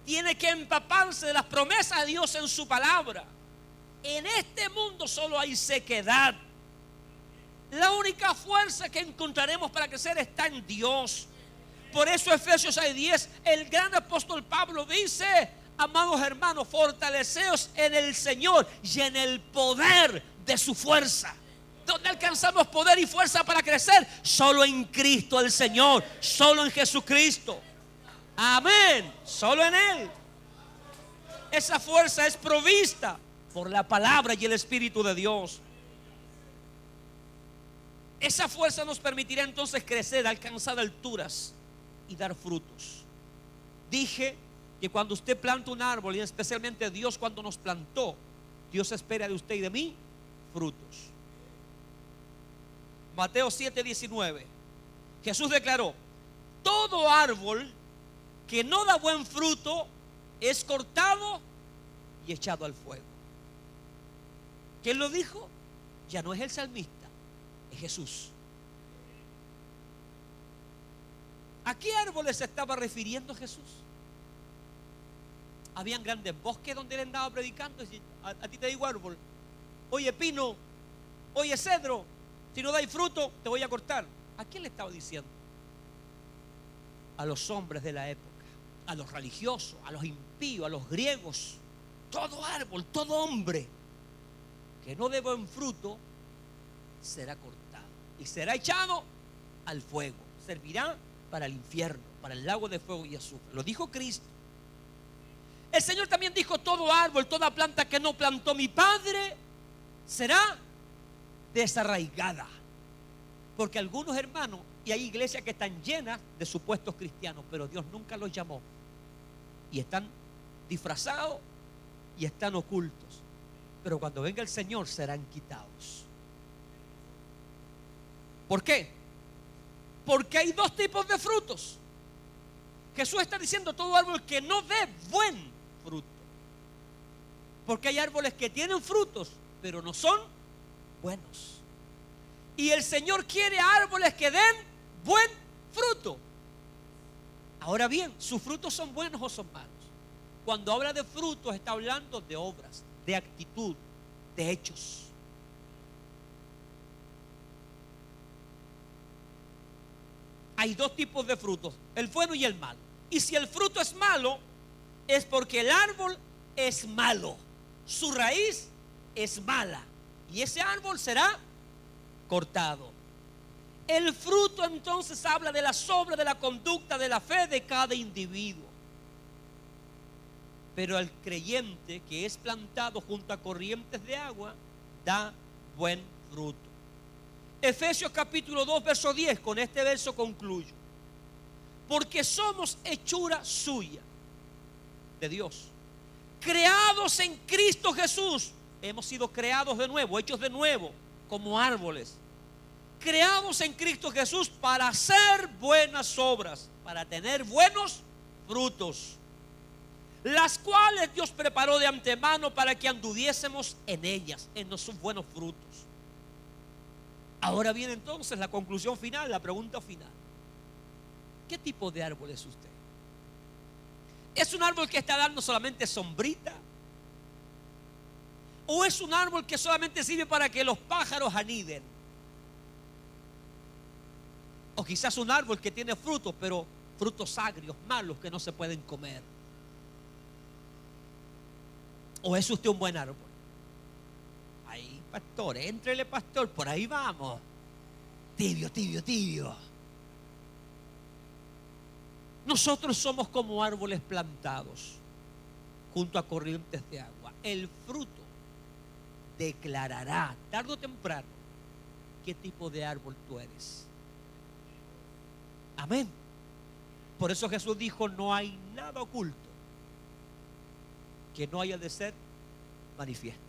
Tiene que empaparse de las promesas de Dios en su palabra. En este mundo solo hay sequedad. La única fuerza que encontraremos para crecer está en Dios. Por eso Efesios 6:10, el gran apóstol Pablo dice: amados hermanos, fortaleceos en el Señor y en el poder de su fuerza. ¿Dónde alcanzamos poder y fuerza para crecer? Solo en Cristo el Señor, solo en Jesucristo. Amén, solo en Él. Esa fuerza es provista por la palabra y el Espíritu de Dios. Esa fuerza nos permitirá entonces crecer, alcanzar alturas y dar frutos. Dije que cuando usted planta un árbol, y especialmente Dios cuando nos plantó, Dios espera de usted y de mí frutos. Mateo 7:19. Jesús declaró: todo árbol que no da buen fruto es cortado y echado al fuego. ¿Quién lo dijo? Ya no es el salmista, es Jesús. ¿A qué árboles se estaba refiriendo Jesús? Habían grandes bosques donde él andaba predicando. A ti te digo árbol, oye pino, oye cedro, si no dais fruto te voy a cortar. ¿A quién le estaba diciendo? A los hombres de la época, a los religiosos, a los impíos, a los griegos. Todo árbol, todo hombre que no dé buen fruto será cortado y será echado al fuego. Servirá para el infierno, para el lago de fuego y azufre. Lo dijo Cristo. El Señor también dijo: todo árbol, toda planta que no plantó mi Padre será desarraigada. Porque algunos hermanos, y hay iglesias que están llenas de supuestos cristianos, pero Dios nunca los llamó, y están disfrazados y están ocultos, pero cuando venga el Señor serán quitados. ¿Por qué? Porque hay dos tipos de frutos. Jesús está diciendo: todo árbol que no dé buen fruto. Porque hay árboles que tienen frutos, pero no son buenos. Y el Señor quiere árboles que den buen fruto. Ahora bien, ¿sus frutos son buenos o son malos? Cuando habla de frutos está hablando de obras, de actitud, de hechos. Hay dos tipos de frutos, el bueno y el malo. Y si el fruto es malo, es porque el árbol es malo, su raíz es mala, y ese árbol será cortado. El fruto entonces habla de las obras, de la conducta, de la fe de cada individuo. Pero el creyente que es plantado junto a corrientes de agua da buen fruto. Efesios capítulo 2 verso 10, con este verso concluyo: porque somos hechura suya, de Dios, creados en Cristo Jesús. Hemos sido creados de nuevo, hechos de nuevo, como árboles, creados en Cristo Jesús para hacer buenas obras, para tener buenos frutos, las cuales Dios preparó de antemano para que anduviésemos en ellas, en sus buenos frutos. Ahora viene entonces la conclusión final, la pregunta final: ¿qué tipo de árbol es usted? ¿Es un árbol que está dando solamente sombrita? ¿O es un árbol que solamente sirve para que los pájaros aniden? O quizás un árbol que tiene frutos, pero frutos agrios, malos, que no se pueden comer. ¿O es usted un buen árbol? Ahí, pastor, éntrele, pastor, por ahí vamos. Tibio, tibio, tibio. Nosotros somos como árboles plantados junto a corrientes de agua. El fruto declarará tarde o temprano qué tipo de árbol tú eres. Amén. Por eso Jesús dijo: no hay nada oculto que no haya de ser manifiesto.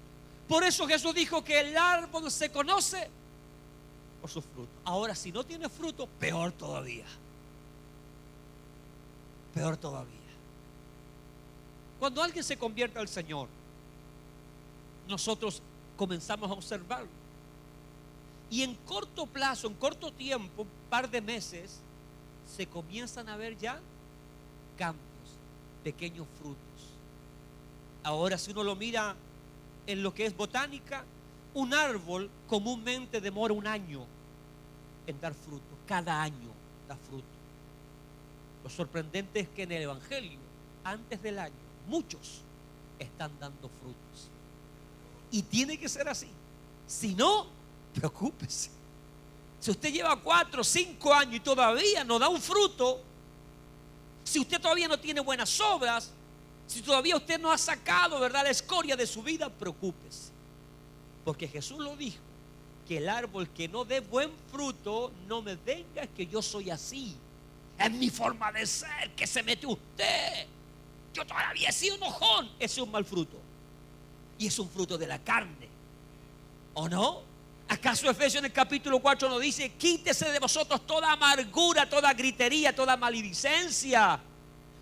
Por eso Jesús dijo que el árbol se conoce por sus frutos. Ahora, si no tiene fruto, peor todavía. Peor todavía. Cuando alguien se convierte al Señor, nosotros comenzamos a observarlo. Y en corto plazo, en corto tiempo, un par de meses, se comienzan a ver ya cambios, pequeños frutos. Ahora, si uno lo mira en lo que es botánica, un árbol comúnmente demora un año en dar fruto. Cada año da fruto. Lo sorprendente es que en el Evangelio, antes del año, muchos están dando frutos. Y tiene que ser así. Si no, preocúpese. Si usted lleva 4 o 5 años y todavía no da un fruto, si usted todavía no tiene buenas obras, si todavía usted no ha sacado, ¿verdad?, la escoria de su vida, preocúpese. Porque Jesús lo dijo, que el árbol que no dé buen fruto, no me venga que yo soy así. Es mi forma de ser que se mete usted. Yo todavía he sido enojón. Ese es un mal fruto. Y es un fruto de la carne. ¿O no? ¿Acaso Efesios en el capítulo 4 nos dice: quítese de vosotros toda amargura, toda gritería, toda maledicencia?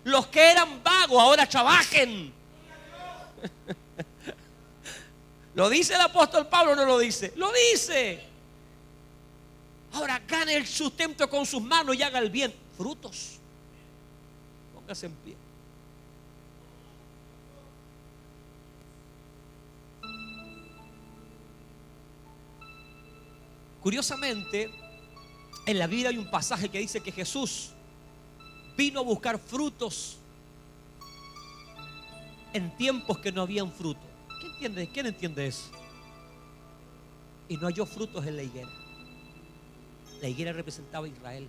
Los que eran vagos ahora trabajen. ¿Lo dice el apóstol Pablo o no lo dice? Lo dice. Ahora gane el sustento con sus manos y haga el bien. Frutos. Póngase en pie. Curiosamente, en la Biblia hay un pasaje que dice que Jesús vino a buscar frutos en tiempos que no habían fruto. ¿Quién entiende eso? Y no halló frutos en la higuera. La higuera representaba a Israel.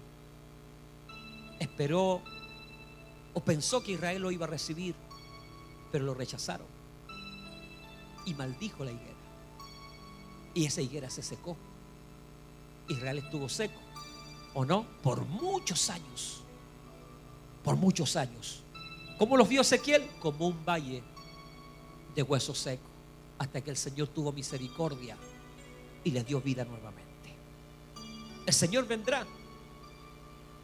Esperó o pensó que Israel lo iba a recibir, pero lo rechazaron. Y maldijo la higuera. Y esa higuera se secó. Israel estuvo seco, ¿o no? Por muchos años. Por muchos años. ¿Cómo los vio Ezequiel? Como un valle de huesos secos, hasta que el Señor tuvo misericordia y les dio vida nuevamente. El Señor vendrá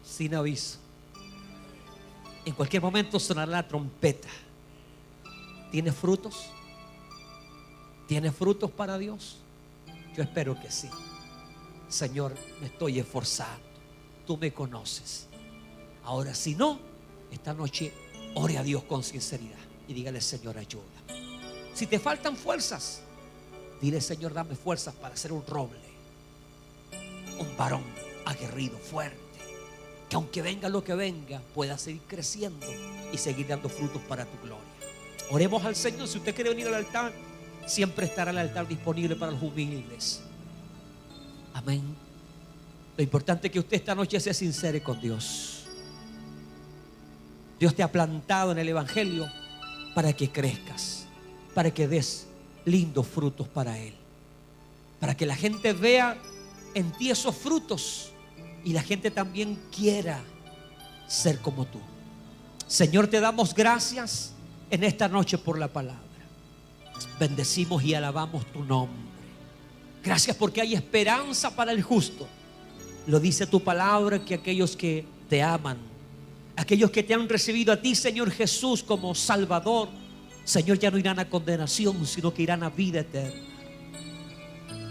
sin aviso. En cualquier momento sonará la trompeta. ¿Tiene frutos? ¿Tiene frutos para Dios? Yo espero que sí. Señor, me estoy esforzando. Tú me conoces. Ahora, si no, esta noche ore a Dios con sinceridad y dígale: Señor, ayuda. Si te faltan fuerzas, dile: Señor, dame fuerzas para ser un roble, un varón aguerrido, fuerte, que aunque venga lo que venga, pueda seguir creciendo y seguir dando frutos para tu gloria. Oremos al Señor. Si usted quiere venir al altar, siempre estará el altar disponible para los humildes. Amén. Lo importante es que usted esta noche sea sincero con Dios. Dios te ha plantado en el Evangelio para que crezcas, para que des lindos frutos para Él, para que la gente vea en ti esos frutos y la gente también quiera ser como tú. Señor, te damos gracias en esta noche por la palabra. Bendecimos y alabamos tu nombre. Gracias porque hay esperanza para el justo. Lo dice tu palabra, que aquellos que te aman, aquellos que te han recibido a ti, Señor Jesús, como Salvador, Señor, ya no irán a condenación, sino que irán a vida eterna.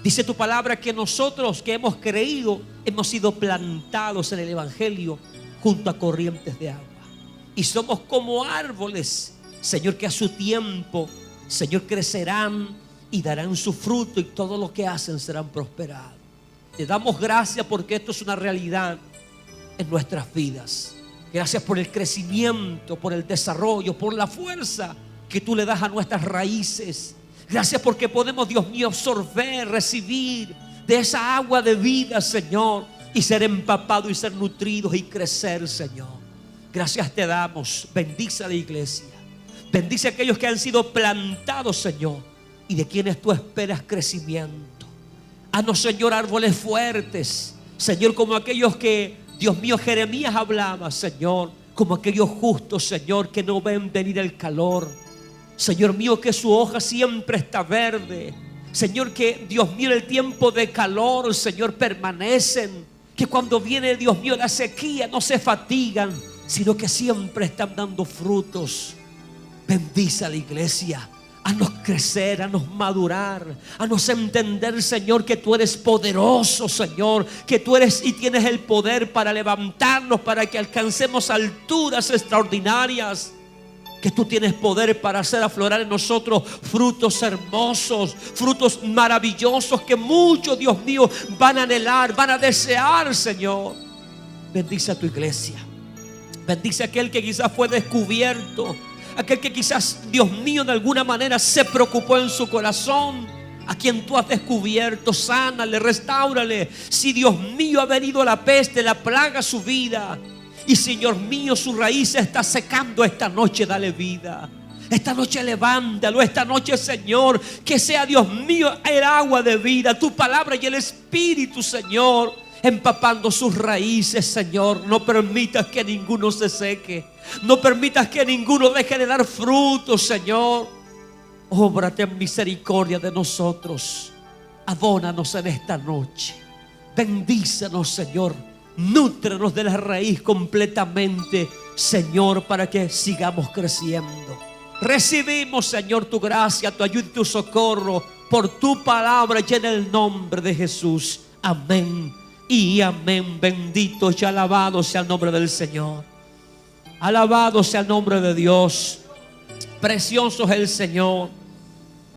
Dice tu palabra que nosotros que hemos creído hemos sido plantados en el Evangelio junto a corrientes de agua. Y somos como árboles, Señor, que a su tiempo, Señor, crecerán y darán su fruto, y todo lo que hacen serán prosperados. Te damos gracias porque esto es una realidad en nuestras vidas. Gracias por el crecimiento, por el desarrollo, por la fuerza que tú le das a nuestras raíces. Gracias porque podemos, Dios mío, absorber, recibir de esa agua de vida, Señor, y ser empapados y ser nutridos y crecer, Señor. Gracias te damos. Bendice a la iglesia. Bendice a aquellos que han sido plantados, Señor, y de quienes tú esperas crecimiento. Haznos, Señor, árboles fuertes, Señor, como aquellos que, Dios mío, Jeremías hablaba, Señor, como aquellos justos, Señor, que no ven venir el calor. Señor mío, que su hoja siempre está verde. Señor, que, Dios mío, en el tiempo de calor, Señor, permanecen. Que cuando viene, Dios mío, la sequía, no se fatigan, sino que siempre están dando frutos. Bendice a la iglesia. Haznos crecer, haznos madurar, haznos entender, Señor, que tú eres poderoso, Señor, que tú eres y tienes el poder para levantarnos, para que alcancemos alturas extraordinarias, que tú tienes poder para hacer aflorar en nosotros frutos hermosos, frutos maravillosos que muchos, Dios mío, van a anhelar, van a desear, Señor. Bendice a tu iglesia. Bendice a aquel que quizás fue descubierto, aquel que quizás, Dios mío, de alguna manera se preocupó en su corazón, a quien tú has descubierto, sánale, restáurale. Si Dios mío ha venido la peste, la plaga a su vida, y Señor mío su raíz se está secando esta noche, dale vida. Esta noche levántalo, esta noche Señor, que sea Dios mío el agua de vida, tu palabra y el Espíritu Señor, empapando sus raíces Señor. No permitas que ninguno se seque, no permitas que ninguno deje de dar frutos Señor. Óbrate en misericordia de nosotros, abónanos en esta noche, bendícenos Señor, nútrenos de la raíz completamente Señor, para que sigamos creciendo. Recibimos Señor tu gracia, tu ayuda y tu socorro por tu palabra y en el nombre de Jesús. Amén y amén. Bendito y alabado sea el nombre del Señor. Alabado sea el nombre de Dios. Precioso es el Señor.